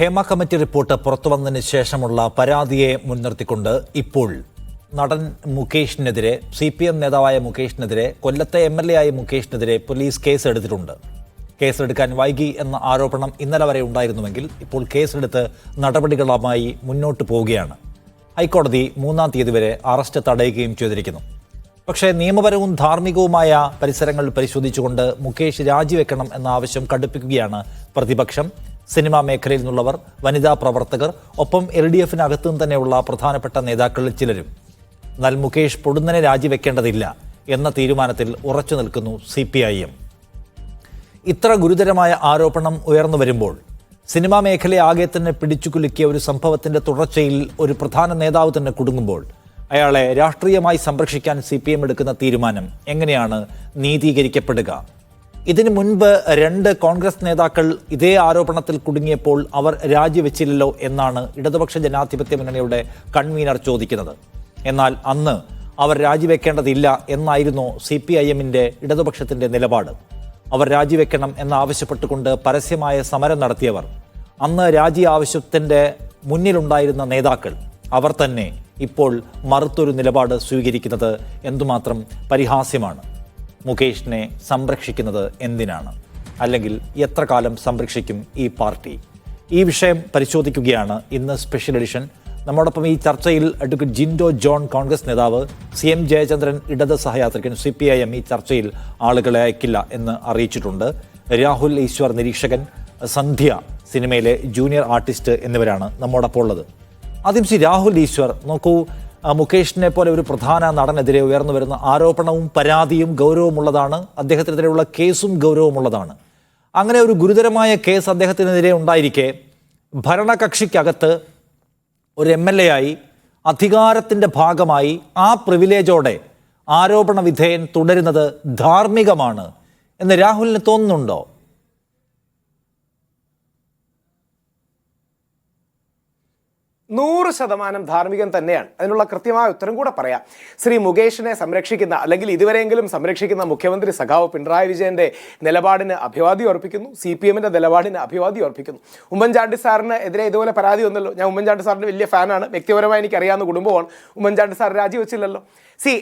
Hema committee report പുറത്തുവന്നതിന് ശേഷമുള്ള പരാതിയെ മുൻനിർത്തിക്കൊണ്ട് ഇപ്പോൾ നടൻ മുകേഷിനെതിരെ CPM നേതാവായ മുകേഷിനെതിരെ കൊല്ലത്തെ MLA ആയ മുകേഷിനെതിരെ പോലീസ് കേസെടുത്തിട്ടുണ്ട്. കേസെടുക്കാൻ വൈകി എന്ന ആരോപണം ഇന്നലെ വരെ ഉണ്ടായിരുന്നുവെങ്കിൽ ഇപ്പോൾ കേസെടുത്ത് നടപടികളുമായി മുന്നോട്ട് പോവുകയാണ്. ഹൈക്കോടതി 3-ാം തീയതി വരെ അറസ്റ്റ് തടയുകയും ചെയ്തിരിക്കുന്നു. പക്ഷേ നിയമപരവും ധാർമ്മികവുമായ പരിസരങ്ങൾ പരിശോധിച്ചുകൊണ്ട് മുകേഷ് രാജിവെക്കണം എന്ന ആവശ്യം കടുപ്പിക്കുകയാണ് പ്രതിപക്ഷം. സിനിമാ മേഖലയിൽ നിന്നുള്ളവർ, വനിതാ പ്രവർത്തകർ, ഒപ്പം LDF-നകത്തും തന്നെയുള്ള പ്രധാനപ്പെട്ട നേതാക്കളിൽ ചിലരും. എന്നാൽ മുകേഷ് പൊടുന്നനെ രാജിവെക്കേണ്ടതില്ല എന്ന തീരുമാനത്തിൽ ഉറച്ചു നിൽക്കുന്നു CPIM. ഇത്ര ഗുരുതരമായ ആരോപണം ഉയർന്നു വരുമ്പോൾ സിനിമാ മേഖലയെ ആകെ തന്നെ പിടിച്ചുകുലുക്കിയ ഒരു സംഭവത്തിന്റെ തുടർച്ചയിൽ ഒരു പ്രധാന നേതാവ് തന്നെ കുടുങ്ങുമ്പോൾ അയാളെ രാഷ്ട്രീയമായി സംരക്ഷിക്കാൻ CPM എടുക്കുന്ന തീരുമാനം എങ്ങനെയാണ് നീതീകരിക്കപ്പെടുക? ഇതിനു മുൻപ് 2 കോൺഗ്രസ് നേതാക്കൾ ഇതേ ആരോപണത്തിൽ കുടുങ്ങിയപ്പോൾ അവർ രാജിവെച്ചില്ലല്ലോ എന്നാണ് ഇടതുപക്ഷ ജനാധിപത്യ മുന്നണിയുടെ കൺവീനർ ചോദിക്കുന്നത്. എന്നാൽ അന്ന് അവർ രാജിവെക്കേണ്ടതില്ല എന്നായിരുന്നു CPIM-ന്റെ ഇടതുപക്ഷത്തിന്റെ നിലപാട്. അവർ രാജിവെക്കണം എന്നാവശ്യപ്പെട്ടുകൊണ്ട് പരസ്യമായ സമരം നടത്തിയവർ, അന്ന് രാജി ആവശ്യത്തിന്റെ മുന്നിലുണ്ടായിരുന്ന നേതാക്കൾ, അവർ തന്നെ ഇപ്പോൾ മറുത്തൊരു നിലപാട് സ്വീകരിക്കുന്നത് എന്തുമാത്രം പരിഹാസ്യമാണ്. മുകേഷിനെ സംരക്ഷിക്കുന്നത് എന്തിനാണ്? അല്ലെങ്കിൽ എത്ര കാലം സംരക്ഷിക്കും ഈ പാർട്ടി? ഈ വിഷയം പരിശോധിക്കുകയാണ് ഇന്ന് സ്പെഷ്യൽ എഡിഷൻ. നമ്മോടൊപ്പം ഈ ചർച്ചയിൽ അഡ്വക്കേറ്റ് ജിൻഡോ ജോൺ, കോൺഗ്രസ് നേതാവ്, CM ജയചന്ദ്രൻ, ഇടത് സഹയാത്രികൻ. CPIM ഈ ചർച്ചയിൽ ആളുകളെ അയക്കില്ല എന്ന് അറിയിച്ചിട്ടുണ്ട്. രാഹുൽ ഈശ്വർ, നിരീക്ഷകൻ. സന്ധ്യ, സിനിമയിലെ ജൂനിയർ ആർട്ടിസ്റ്റ് എന്നിവരാണ് നമ്മോടൊപ്പം ഉള്ളത്. ആദ്യം രാഹുൽ ഈശ്വർ, നോക്കൂ, മുകേഷിനെ പോലെ ഒരു പ്രധാന നടനെതിരെ ഉയർന്നു വരുന്ന ആരോപണവും പരാതിയും ഗൗരവമുള്ളതാണ്. അദ്ദേഹത്തിനെതിരെയുള്ള കേസും ഗൗരവമുള്ളതാണ്. അങ്ങനെ ഒരു ഗുരുതരമായ കേസ് അദ്ദേഹത്തിനെതിരെ ഉണ്ടായിരിക്കെ ഭരണകക്ഷിക്കകത്ത് ഒരു MLA ആയി, അധികാരത്തിൻ്റെ ഭാഗമായി, ആ പ്രിവിലേജോടെ ആരോപണ വിധേയൻ തുടരുന്നത് ധാർമ്മികമാണ് എന്ന് രാഹുലിന് തോന്നുന്നുണ്ടോ? 100% ധാർമ്മികം തന്നെയാണ്. അതിനുള്ള കൃത്യമായ ഉത്തരം കൂടെ പറയാം. ശ്രീ മുകേഷിനെ സംരക്ഷിക്കുന്ന, അല്ലെങ്കിൽ ഇതുവരെയെങ്കിലും സംരക്ഷിക്കുന്ന മുഖ്യമന്ത്രി സഖാവ് പിണറായി വിജയന്റെ നിലപാടിന് അഭിവാദ്യം അർപ്പിക്കുന്നു. CPM-ന്റെ നിലപാടിന് അഭിവാദ്യം അർപ്പിക്കുന്നു. ഉമ്മൻചാണ്ടി സാറിന് എതിരെ ഇതുപോലെ പരാതി വന്നല്ലോ. ഞാൻ ഉമ്മൻചാണ്ടി സാറിന്റെ വലിയ ഫാനാണ്, വ്യക്തിപരമായി എനിക്ക് അറിയാവുന്ന കുടുംബമാണ്. ഉമ്മൻചാണ്ടി സാർ രാജിവെച്ചില്ലല്ലോ.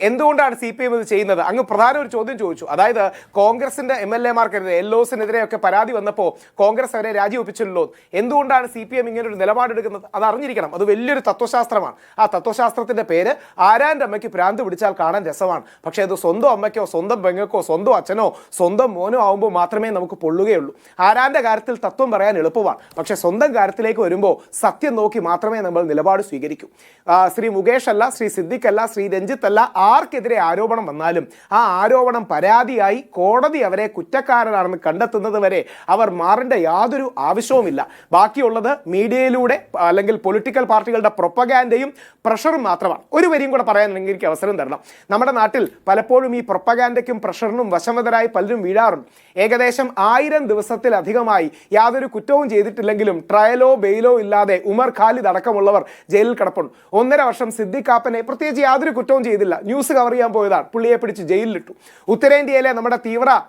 എന്തുകൊണ്ടാണ് CPM ഇത് ചെയ്യുന്നത്? അങ്ങ് പ്രധാന ഒരു ചോദ്യം ചോദിച്ചു. അതായത് കോൺഗ്രസിന്റെ MLA-മാർക്കെതിരെ, LOസിനെതിരെയൊക്കെ പരാതി വന്നപ്പോൾ കോൺഗ്രസ് അവരെ രാജിവെപ്പിച്ചില്ലല്ലോ. എന്തുകൊണ്ടാണ് CPM ഇങ്ങനെ ഒരു നിലപാടെടുക്കുന്നത്? അത് അറിഞ്ഞിരിക്കണം. അത് വലിയൊരു തത്വശാസ്ത്രമാണ്. ആ തത്വശാസ്ത്രത്തിന്റെ പേര് ആരാൻ്റെ അമ്മയ്ക്ക് ഭ്രാന്ത് പിടിച്ചാൽ കാണാൻ രസമാണ്. പക്ഷേ അത് സ്വന്തം അമ്മയ്ക്കോ സ്വന്തം പെങ്ങൾക്കോ സ്വന്തം അച്ഛനോ സ്വന്തം മോനോ ആകുമ്പോൾ മാത്രമേ നമുക്ക് പൊള്ളുകയുള്ളൂ. ആരാൻ്റെ കാര്യത്തിൽ തത്വം പറയാൻ എളുപ്പമാണ്, പക്ഷേ സ്വന്തം കാര്യത്തിലേക്ക് വരുമ്പോൾ സത്യം നോക്കി മാത്രമേ നമ്മൾ നിലപാട് സ്വീകരിക്കൂ. ശ്രീ മുകേഷ് അല്ല, ശ്രീ സിദ്ദിഖ് അല്ല, ശ്രീ രഞ്ജിത്ത് അല്ല, ആർക്കെതിരെ ആരോപണം വന്നാലും ആ ആരോപണം പരാതിയായി കോടതി അവരെ കുറ്റക്കാരനാണെന്ന് കണ്ടെത്തുന്നത് വരെ അവർ മാറേണ്ട യാതൊരു ആവശ്യവുമില്ല. ബാക്കിയുള്ളത് മീഡിയയിലൂടെ അല്ലെങ്കിൽ പൊളിറ്റിക്കൽ പാർട്ടികളുടെ പ്രൊപ്പഗാൻഡയും പ്രഷറും മാത്രമാണ്. ഒരു വരിയും കൂടെ പറയാനെങ്കിൽ എനിക്ക് അവസരം തരണം. നമ്മുടെ നാട്ടിൽ പലപ്പോഴും ഈ പ്രൊപ്പഗാൻഡയ്ക്കും പ്രഷറിനും വശംവദരായി പലരും വീഴാറുണ്ട്. ഏകദേശം 1000 ദിവസത്തിലധികമായി യാതൊരു കുറ്റവും ചെയ്തിട്ടില്ലെങ്കിലും ട്രയലോ ബെയിലോ ഇല്ലാതെ ഉമർ ഖാലിദ് അടക്കമുള്ളവർ ജയിലിൽ കിടപ്പുണ്ട്. 1.5 വർഷം സിദ്ദിഖ് കാപ്പനെ പ്രത്യേകിച്ച് യാതൊരു കുറ്റവും ചെയ്തില്ല, ന്യൂസ് കവർ ചെയ്യാൻ പോയതാണ്, പുള്ളിയെ പിടിച്ച് ജയിലിലിട്ടു. ഉത്തരേന്ത്യയിലെ നമ്മുടെ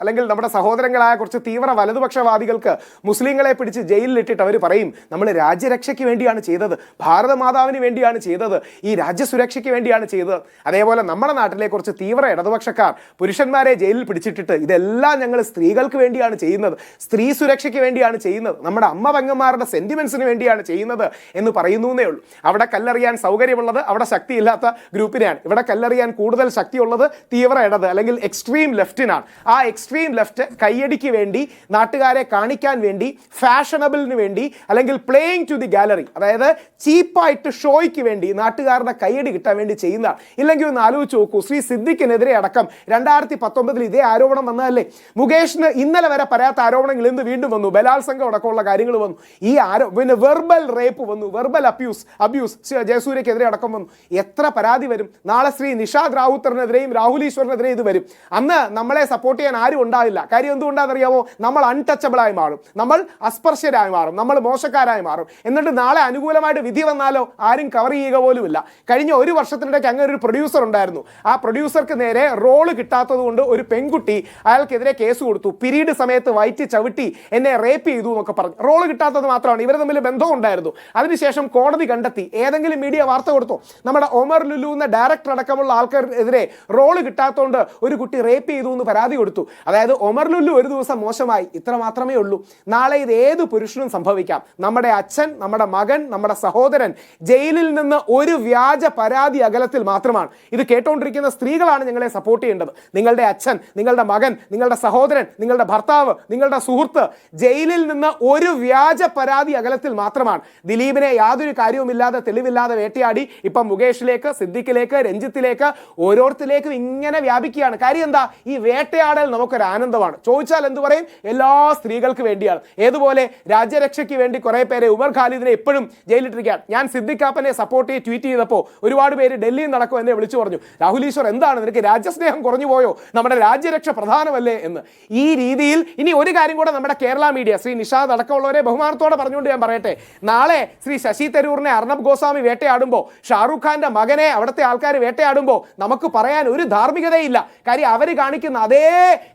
അല്ലെങ്കിൽ നമ്മുടെ സഹോദരങ്ങളായ കുറച്ച് തീവ്ര വലതുപക്ഷവാദികൾക്ക് മുസ്ലിങ്ങളെ പിടിച്ച് ജയിലിലിട്ടിട്ട് അവർ പറയും നമ്മൾ രാജ്യരക്ഷയ്ക്ക് വേണ്ടിയാണ് ചെയ്തത്, ഭാരതമാതാവിന് വേണ്ടിയാണ് ചെയ്തത്, ഈ രാജ്യസുരക്ഷയ്ക്ക് വേണ്ടിയാണ് ചെയ്തത്. അതേപോലെ നമ്മുടെ നാട്ടിലെ കുറച്ച് തീവ്ര ഇടതുപക്ഷക്കാർ പുരുഷന്മാരെ ജയിലിൽ പിടിച്ചിട്ടിട്ട് ഇതെല്ലാം ഞങ്ങൾ സ്ത്രീകൾക്ക് വേണ്ടിയാണ് ചെയ്യുന്നത്, സ്ത്രീ സുരക്ഷയ്ക്ക് വേണ്ടിയാണ് ചെയ്യുന്നത്, നമ്മുടെ അമ്മ പെങ്ങന്മാരുടെ സെന്റിമെന്റ്സിന് വേണ്ടിയാണ് ചെയ്യുന്നത് എന്ന് പറയുന്നേ ഉള്ളൂ. അവിടെ കല്ലെറിയാൻ സൗകര്യമുള്ളത് അവിടെ ശക്തിയില്ലാത്ത ഗ്രൂപ്പിനെയാണ്. ഇവിടെ കല്ലെറിയാൻ കൂടുതൽ ശക്തിയുള്ളത് തീവ്ര ഇടത് അല്ലെങ്കിൽ എക്സ്ട്രീം ലെഫ്റ്റിനാണ്. ആ എക്സ്ട്രീം ലെഫ്റ്റ് കയ്യടിക്ക് വേണ്ടി, നാട്ടുകാരെ കാണിക്കാൻ വേണ്ടി, ഫാഷനബിളിന് വേണ്ടി, അല്ലെങ്കിൽ പ്ലേയിങ് ടു ദി ഗാലറി, അതായത് ചീപ്പായിട്ട് ഷോയ്ക്ക് വേണ്ടി, നാട്ടുകാരുടെ കയ്യടി കിട്ടാൻ വേണ്ടി ചെയ്യുന്നതാണ്. ഇല്ലെങ്കിൽ ഒന്ന് ആലോചിച്ച് നോക്കൂ, ശ്രീ സിദ്ദിഖിനെതിരെ അടക്കം 2019 ഇതേ ആരോപണം വന്നതല്ലേ? മുകേഷിന് ഇന്നലെ വരെ പറയാത്ത ആരോപണങ്ങൾ ഇന്ന് വീണ്ടും വന്നു. ബലാത്സംഗം അടക്കമുള്ള കാര്യങ്ങൾ വന്നു. ഈ പിന്നെ വെർബൽ റേപ്പ് വന്നു, വെർബൽ അബ്യൂസ് ജയസൂര്യക്കെതിരെ അടക്കം വന്നു. എത്ര പരാതി വരും? നാളെ ശ്രീ നിഷാദ് റാവുത്തറിനെതിരെയും രാഹുൽ ഈശ്വറിനെതിരെയും ഇത് വരും. അന്ന് നമ്മളെ സപ്പോർട്ട് ചെയ്യാൻ ആരും ഉണ്ടാവില്ല. കാര്യം എന്തുകൊണ്ടാണെന്നറിയാമോ? നമ്മൾ അൺടച്ചബിളായി മാറും, നമ്മൾ അസ്പർശ്യരായി മാറും, നമ്മൾ മോശക്കാരായി മാറും. എന്നിട്ട് നാളെ അനുകൂലമായിട്ട് വിധി വിധി വന്നാലോ ആരും കവർ ചെയ്യുക പോലുമില്ല. കഴിഞ്ഞ ഒരു വർഷത്തിനിടയ്ക്ക് അങ്ങനെ ഒരു പ്രൊഡ്യൂസർ ഉണ്ടായിരുന്നു. ആ പ്രൊഡ്യൂസർക്ക് നേരെ റോള് കിട്ടാത്തത് കൊണ്ട് ഒരു പെൺകുട്ടി അയാൾക്കെതിരെ കേസ് കൊടുത്തു. പീരീഡ് സമയത്ത് വയറ്റി ചവിട്ടി എന്നെ റേപ്പ് ചെയ്തു എന്നൊക്കെ പറഞ്ഞു. റോള് കിട്ടാത്തത് മാത്രമാണ്, ഇവർ തമ്മിൽ ബന്ധം ഉണ്ടായിരുന്നു. അതിനുശേഷം കോടതി കണ്ടെത്തി. ഏതെങ്കിലും മീഡിയ വാർത്ത കൊടുത്തോ? നമ്മുടെ ഒമർ ലുലു എന്ന ഡയറക്ടർ അടക്കമുള്ള ആൾക്കാർക്കെതിരെ റോള് കിട്ടാത്തതുകൊണ്ട് ഒരു കുട്ടി റേപ്പ് ചെയ്തു എന്ന് പരാതി കൊടുത്തു. അതായത് ഒമർ ലുലു ഒരു ദിവസം മോശമായി, ഇത്ര മാത്രമേ ഉള്ളൂ. നാളെ ഇത് ഏത് പുരുഷനും സംഭവിക്കാം. നമ്മുടെ അച്ഛൻ, നമ്മുടെ മകൻ, നമ്മുടെ സഹോദരൻ ജയിലിൽ നിന്ന് ഒരു വ്യാജ പരാതി അകലത്തിൽ മാത്രമാണ്. ഇത് കേട്ടോണ്ടിരിക്കുന്ന സ്ത്രീകളാണ് ഞങ്ങളെ സപ്പോർട്ട് ചെയ്യേണ്ടത്. നിങ്ങളുടെ അച്ഛൻ, നിങ്ങളുടെ മകൻ, നിങ്ങളുടെ സഹോദരൻ, നിങ്ങളുടെ ഭർത്താവ്, നിങ്ങളുടെ സുഹൃത്ത് ജയിലിൽ നിന്ന് ഒരു വ്യാജ പരാതി അകലത്തിൽ മാത്രമാണ്. ദിലീപിനെ യാതൊരു കാര്യവുമില്ലാതെ തെളിവില്ലാതെ വേട്ടയാടി ഇപ്പം മുകേഷിലേക്ക്, സിദ്ദിഖിലേക്ക്, രഞ്ജിത്തിലേക്ക്, ഓരോരുത്തരിലേക്കും ഇങ്ങനെ വ്യാപിക്കുകയാണ്. കാര്യം എന്താ? ഈ വേട്ടയാടൽ നമുക്കൊരു ആനന്ദമാണ്. ചോദിച്ചാൽ എന്ത് പറയും? എല്ലാ സ്ത്രീകൾക്ക് വേണ്ടിയാണ്. ഏതുപോലെ രാജ്യരക്ഷയ്ക്ക് വേണ്ടി കുറെ പേരെ, ഉമർ ഖാലിദിനെ എപ്പോഴും ജയിലിട്ടിരിക്കുകയാണ്. ഞാൻ സിദ്ദിഖാപ്പനെ സപ്പോർട്ട് ചെയ്ത് ട്വീറ്റ് ചെയ്തപ്പോൾ ഒരുപാട് പേര് ഡൽഹിയിൽ നടക്കും എന്നെ വിളിച്ചു പറഞ്ഞു, രാഹുൽ ഈശ്വർ എന്താണ് നിനക്ക് രാജ്യസ്നേഹം കുറഞ്ഞു പോയോ? നമ്മുടെ രാജ്യരക്ഷ പ്രധാനമല്ലേ എന്ന്. ഈ രീതിയിൽ ഇനി ഒരു കാര്യം കൂടെ നമ്മുടെ കേരള മീഡിയ, ശ്രീ നിഷാദ് അടക്കമുള്ളവരെ ബഹുമാനത്തോടെ പറഞ്ഞുകൊണ്ട് ഞാൻ പറയട്ടെ, നാളെ ശ്രീ ശശി തരൂറിനെ അർണബ് ഗോസ്വാമി വേട്ടയാടുമ്പോൾ, ഷാറൂഖ് ഖാന്റെ മകനെ അവിടുത്തെ ആൾക്കാർ വേട്ടയാടുമ്പോൾ നമുക്ക് പറയാൻ ഒരു ധാർമ്മികതയില്ല. കാര്യം അവർ കാണിക്കുന്ന അതേ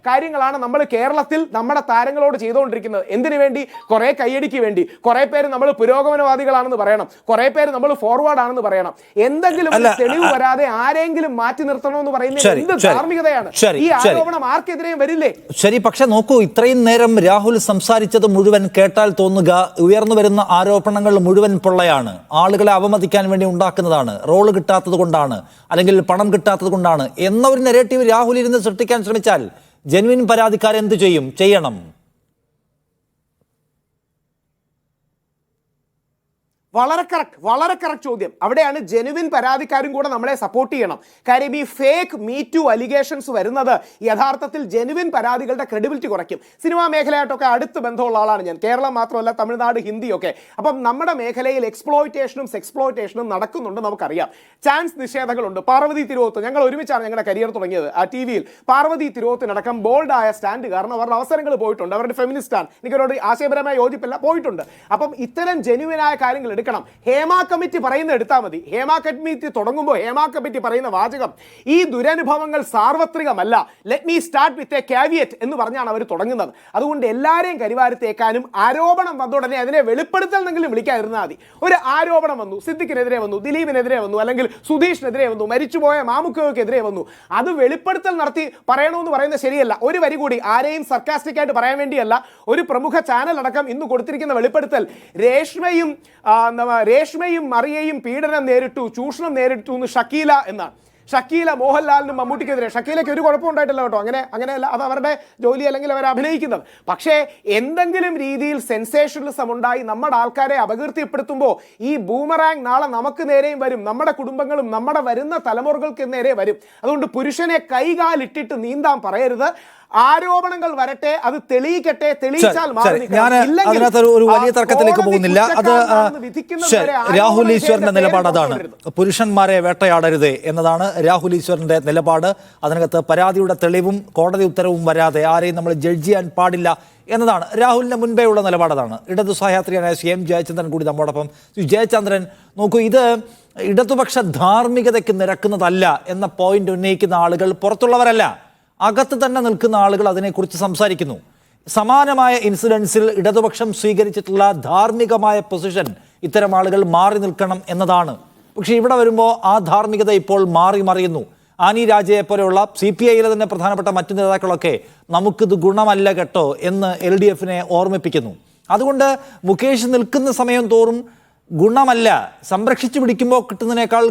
കാര്യങ്ങളാണ് നമ്മൾ കേരളത്തിൽ നമ്മുടെ താരങ്ങളോട് ചെയ്തുകൊണ്ടിരിക്കുന്നത്. എന്തിനു വേണ്ടി? കുറെ കയ്യടിക്ക് വേണ്ടി. കുറെ പേര് നമ്മൾ പുരോഗമനവാദികളാണെന്ന് പറയണം, കുറെ പേര് നമ്മൾ ഫോർവേഡ് ആണെന്ന് പറയണം. എന്തെങ്കിലും തെളിവ് വരാതെ ആരെങ്കിലും മാറ്റി നിർത്തണമെന്ന് പറയുന്നത് എന്ത് ധാർമ്മികതയാണ്? ഈ ആരോപണം ആർക്കെതിരെയും വരില്ലേ? ശരി, പക്ഷെ നോക്കൂ, ഇത്രയും നേരം രാഹുൽ സംസാരിച്ചത് മുഴുവൻ കേട്ടാൽ തോന്നുക ഉയർന്നു വരുന്ന ആരോപണങ്ങൾ മുഴുവൻ പൊള്ളയാണ്, ആളുകളെ അവമതിക്കാൻ വേണ്ടി ഉണ്ടാക്കുന്നതാണ്, റോള് കിട്ടാത്തത് കൊണ്ടാണ്, അല്ലെങ്കിൽ പണം കിട്ടാത്തത് കൊണ്ടാണ് എന്ന ഒരു നെറേറ്റീവ് രാഹുൽ ഇരുന്ന് സൃഷ്ടിക്കാൻ ശ്രമിച്ചാൽ ജെന്വിൻ പരാതിക്കാരെന്ത് ചെയ്യണം? വളരെ കറക്റ്റ് ചോദ്യം. അവിടെയാണ് ജെനുവിൻ പരാതിക്കാരും കൂടെ നമ്മളെ സപ്പോർട്ട് ചെയ്യണം. കാര്യം ഈ ഫേക്ക് മീ ടു അലിഗേഷൻസ് വരുന്നത് യഥാർത്ഥത്തിൽ ജെനുവിൻ പരാതികളുടെ ക്രെഡിബിലിറ്റി കുറയ്ക്കും. സിനിമാ മേഖലയായിട്ടൊക്കെ അടുത്ത് ബന്ധമുള്ള ആളാണ് ഞാൻ, കേരളം മാത്രമല്ല തമിഴ്നാട്, ഹിന്ദിയൊക്കെ. അപ്പം നമ്മുടെ മേഖലയിൽ എക്സ്പ്ലോയിറ്റേഷനും സെക്സ്പ്ലോയിറ്റേഷനും നടക്കുന്നുണ്ട്, നമുക്കറിയാം. ചാൻസ് നിഷേധങ്ങളുണ്ട്. പാർവതി തിരുവോത്ത്, ഞങ്ങൾ ഒരുമിച്ചാണ് ഞങ്ങളുടെ കരിയർ തുടങ്ങിയത് ആ ടി വിയിൽ. പാർവതി തിരുവോത്തിനടക്കം ബോൾഡായ സ്റ്റാൻഡ് കാരണം അവരുടെ അവസരങ്ങൾ പോയിട്ടുണ്ട്. അവരുടെ ഫെമിനിസ്റ്റാണ്, എനിക്കവരോട് ആശയപരമായ യോജിപ്പില്ല, പോയിട്ടുണ്ട്. അപ്പം ഇത്തരം ജെനുവിനായ കാര്യങ്ങൾ എടുക്കണം. ഹേമ കമ്മിറ്റി പറയുന്നത് എടുത്താൽ മതി. ഹേമ കമ്മിറ്റി തുടങ്ങുമ്പോൾ ഹേമ കമ്മിറ്റി പറയുന്ന വാചകം ഈ ദുരനുഭവങ്ങൾ സാർവത്രികമല്ല, let me start with a caveat എന്ന് പറഞ്ഞാണ് അവർ തുടങ്ങുന്നത്. അതുകൊണ്ട് എല്ലാവരെയും കരിവാരത്തേക്കാനും ആരോപണം വന്ന ഉടനെ അതിനെ വെളിപ്പെടുത്തലെന്നെങ്കിലും വിളിക്കാതിരുന്നാൽ മതി. ഒരു ആരോപണം വന്നു, സിദ്ദിഖിനെതിരെ വന്നു, ദിലീപിനെതിരെ വന്നു, അല്ലെങ്കിൽ സുധീഷിനെതിരെ വന്നു, മരിച്ചുപോയ മാമുക്കോയ്ക്കെതിരെ വന്നു, അത് വെളിപ്പെടുത്തൽ നടത്തി പറയണമെന്ന് പറയുന്നത് ശരിയല്ല. ഒരു വരി കൂടി, ആരെയും സർക്കാസ്റ്റിക് ആയിട്ട് പറയാൻ വേണ്ടിയല്ല, ഒരു പ്രമുഖ ചാനൽ അടക്കം ഇന്ന് കൊടുത്തിരിക്കുന്ന വെളിപ്പെടുത്തൽ രേഷ്മയും മറിയയും പീഡനം നേരിട്ടു, ചൂഷണം നേരിട്ടു എന്ന് ഷക്കീല എന്നാണ്. ഷക്കീല മോഹൻലാലിനും മമ്മൂട്ടിക്കെതിരെ. ഷക്കീലയ്ക്ക് ഒരു കുഴപ്പം ഉണ്ടായിട്ടില്ല കേട്ടോ, അങ്ങനെയല്ല, അത് അവരുടെ ജോലി അല്ലെങ്കിൽ അവർ അഭിനയിക്കുന്നത്. പക്ഷേ എന്തെങ്കിലും രീതിയിൽ സെൻസേഷണലിസം ഉണ്ടായി നമ്മുടെ ആൾക്കാരെ അപകീർത്തിപ്പെടുത്തുമ്പോൾ ഈ ബൂമറാങ് നാളെ നമുക്ക് നേരെയും വരും, നമ്മുടെ കുടുംബങ്ങളും നമ്മുടെ വരുന്ന തലമുറകൾക്ക് നേരെ വരും. അതുകൊണ്ട് പുരുഷനെ കൈകാലിട്ടിട്ട് നീന്താൻ പറയരുത്. ആരോപണങ്ങൾ വരട്ടെ, അത് തെളിയിക്കട്ടെ, തെളിയിച്ചാൽ ഞാൻ അതിനകത്ത് ഒരു വലിയ തർക്കത്തിലേക്ക് പോകുന്നില്ല. അത് രാഹുൽ ഈശ്വറിന്റെ നിലപാട് അതാണ്, പുരുഷന്മാരെ വേട്ടയാടരുത് എന്നതാണ് രാഹുൽ ഈശ്വറിന്റെ നിലപാട്. അതിനകത്ത് പരാതിയുടെ തെളിവും കോടതി ഉത്തരവും വരാതെ ആരെയും നമ്മൾ ജഡ്ജ് ചെയ്യാൻ പാടില്ല എന്നതാണ് രാഹുലിന്റെ മുൻപേ ഉള്ള നിലപാടതാണ്. ഇടതു സഹയാത്രികനായ CM ജയചന്ദ്രൻ കൂടി നമ്മോടൊപ്പം. ജയചന്ദ്രൻ, നോക്കൂ, ഇത് ഇടതുപക്ഷ ധാർമ്മികതയ്ക്ക് നിരക്കുന്നതല്ല എന്ന പോയിന്റ് ഉന്നയിക്കുന്ന ആളുകൾ പുറത്തുള്ളവരല്ല, അകത്ത് തന്നെ നിൽക്കുന്ന ആളുകൾ അതിനെക്കുറിച്ച് സംസാരിക്കുന്നു. സമാനമായ ഇൻസിഡൻസിൽ ഇടതുപക്ഷം സ്വീകരിച്ചിട്ടുള്ള ധാർമ്മികമായ പൊസിഷൻ ഇത്തരം ആളുകൾ മാറി നിൽക്കണം എന്നതാണ്. പക്ഷേ ഇവിടെ വരുമ്പോൾ ആ ധാർമ്മികത ഇപ്പോൾ മാറി മറിയുന്നു. ആനി രാജയെ പോലെയുള്ള CPIയിലെ തന്നെ പ്രധാനപ്പെട്ട മറ്റു നേതാക്കളൊക്കെ നമുക്കിത് ഗുണമല്ല കേട്ടോ എന്ന് LDFനെ ഓർമ്മിപ്പിക്കുന്നു. അതുകൊണ്ട് മുകേഷ് നിൽക്കുന്ന സമയം തോറും ഗുണമല്ല, സംരക്ഷിച്ചു പിടിക്കുമ്പോൾ കിട്ടുന്നതിനേക്കാൾ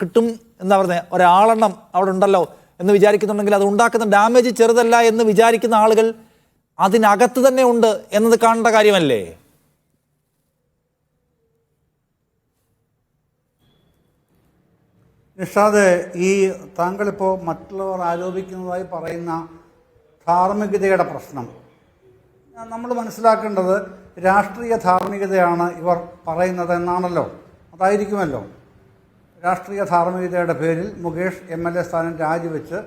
കിട്ടും എന്താ പറയുന്നത്, ഒരാളെണ്ണം അവിടെ ഉണ്ടല്ലോ എന്ന് വിചാരിക്കുന്നുണ്ടെങ്കിൽ അത് ഉണ്ടാക്കുന്ന ഡാമേജ് ചെറുതല്ല എന്ന് വിചാരിക്കുന്ന ആളുകൾ അതിനകത്ത് തന്നെ ഉണ്ട് എന്നത് കാണേണ്ട കാര്യമല്ലേ? നിഷാദ്, ഈ താങ്കളിപ്പോൾ മറ്റുള്ളവർ ആരോപിക്കുന്നതായി പറയുന്ന ധാർമ്മികതയുടെ പ്രശ്നം നമ്മൾ മനസ്സിലാക്കേണ്ടത് രാഷ്ട്രീയ ധാർമ്മികതയാണ് ഇവർ പറയുന്നത് എന്നാണല്ലോ. അതായിരിക്കുമല്ലോ. രാഷ്ട്രീയ ധാർമ്മികതയുടെ പേരിൽ മുകേഷ് MLA സ്ഥാനം രാജിവെച്ച്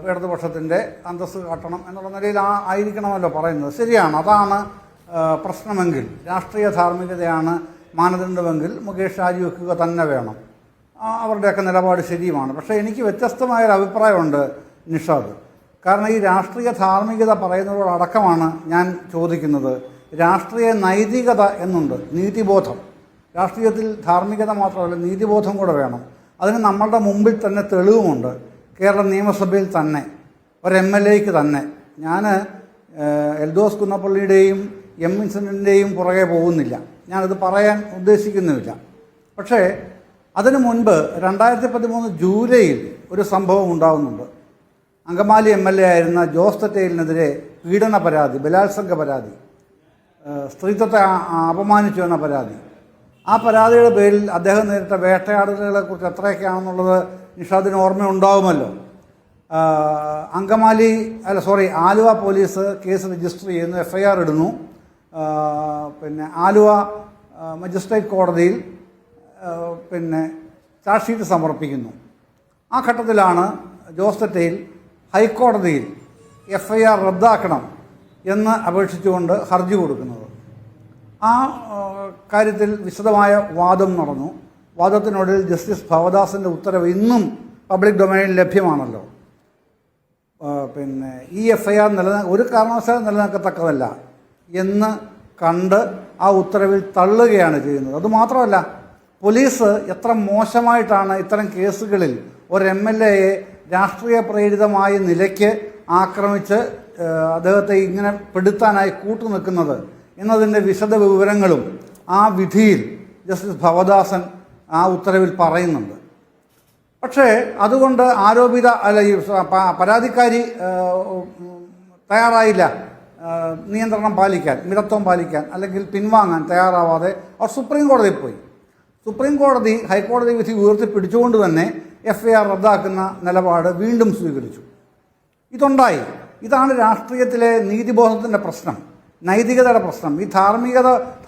ഇടതുപക്ഷത്തിൻ്റെ അന്തസ്സ് കാട്ടണം എന്നുള്ള നിലയിൽ ആയിരിക്കണമല്ലോ പറയുന്നത്. ശരിയാണ്, അതാണ് പ്രശ്നമെങ്കിൽ രാഷ്ട്രീയ ധാർമ്മികതയാണ് മാനദണ്ഡമെങ്കിൽ മുകേഷ് രാജിവെക്കുക തന്നെ വേണം. അവരുടെയൊക്കെ നിലപാട് ശരിയുമാണ്. പക്ഷേ എനിക്ക് വ്യത്യസ്തമായൊരു അഭിപ്രായമുണ്ട് നിഷാദ്. കാരണം ഈ രാഷ്ട്രീയ ധാർമ്മികത പറയുന്നതോടക്കമാണ് ഞാൻ ചോദിക്കുന്നത്. രാഷ്ട്രീയ നൈതികത എന്നുണ്ട്, നീതിബോധം. രാഷ്ട്രീയത്തിൽ ധാർമ്മികത മാത്രമല്ല, നീതിബോധം കൂടെ വേണം. അതിന് നമ്മളുടെ മുമ്പിൽ തന്നെ തെളിവുമുണ്ട്. കേരള നിയമസഭയിൽ തന്നെ ഒരു MLAയ്ക്ക് തന്നെ, ഞാൻ എൽദോസ് കുന്നപ്പള്ളിയുടെയും എം വിൻസെൻറ്റിൻ്റെയും പുറകെ പോകുന്നില്ല, ഞാനത് പറയാൻ ഉദ്ദേശിക്കുന്നുമില്ല. പക്ഷേ അതിനു മുൻപ് 2013 ജൂലൈയിൽ ഒരു സംഭവം ഉണ്ടാകുന്നുണ്ട്. അങ്കമാലി MLA ആയിരുന്ന ജോസ് തെറ്റയിലിനെതിരെ പീഡന പരാതി, ബലാത്സംഗ പരാതി, സ്ത്രീത്വത്തെ അപമാനിച്ചു എന്ന പരാതി. ആ പരാതിയുടെ പേരിൽ അദ്ദേഹം നേരിട്ട വേട്ടയാടലുകളെക്കുറിച്ച് എത്രയൊക്കെയാണെന്നുള്ളത് നിഷാദിന് ഓർമ്മയുണ്ടാവുമല്ലോ. ആലുവ പോലീസ് കേസ് രജിസ്റ്റർ ചെയ്യുന്നു, FIR ഇടുന്നു. പിന്നെ ആലുവ മജിസ്ട്രേറ്റ് കോടതിയിൽ ചാർജ് ഷീറ്റ് സമർപ്പിക്കുന്നു. ആ ഘട്ടത്തിലാണ് ജോസ് തെറ്റയിൽ ഹൈക്കോടതിയിൽ FIR റദ്ദാക്കണം എന്ന് അപേക്ഷിച്ചുകൊണ്ട് ഹർജി കൊടുക്കുന്നത്. ആ കാര്യത്തിൽ വിശദമായ വാദം നടന്നു. വാദത്തിനൊടുവിൽ ജസ്റ്റിസ് ഭവദാസിൻ്റെ ഉത്തരവ് ഇന്നും പബ്ലിക് ഡൊമൈനിൽ ലഭ്യമാണല്ലോ. ഈ FIR ഒരു കാരണവശാലും നിലനിൽക്കത്തക്കതല്ല എന്ന് കണ്ട് ആ ഉത്തരവിൽ തള്ളുകയാണ് ചെയ്യുന്നത്. അതുമാത്രമല്ല, പോലീസ് എത്ര മോശമായിട്ടാണ് ഇത്തരം കേസുകളിൽ ഒരു MLAയെ രാഷ്ട്രീയ പ്രേരിതമായ നിലയ്ക്ക് ആക്രമിച്ച് അദ്ദേഹത്തെ ഇങ്ങനെ പെടുത്താനായി കൂട്ടുനിൽക്കുന്നത് എന്നതിൻ്റെ വിശദ വിവരങ്ങളും ആ വിധിയിൽ ജസ്റ്റിസ് ഭവദാസൻ ആ ഉത്തരവിൽ പറയുന്നുണ്ട്. പക്ഷേ അതുകൊണ്ട് പരാതിക്കാരി തയ്യാറായില്ല നിയന്ത്രണം പാലിക്കാൻ, മിതത്വം പാലിക്കാൻ, അല്ലെങ്കിൽ പിൻവാങ്ങാൻ തയ്യാറാവാതെ അവർ സുപ്രീം കോടതിയിൽ പോയി. സുപ്രീം കോടതി ഹൈക്കോടതി വിധി ഉയർത്തിപ്പിടിച്ചുകൊണ്ട് തന്നെ FIR റദ്ദാക്കുന്ന നിലപാട് വീണ്ടും സ്വീകരിച്ചു. ഇതുണ്ടായി. ഇതാണ് രാഷ്ട്രീയത്തിലെ നീതിബോധത്തിൻ്റെ പ്രശ്നം, നൈതികതയുടെ പ്രശ്നം. ഈ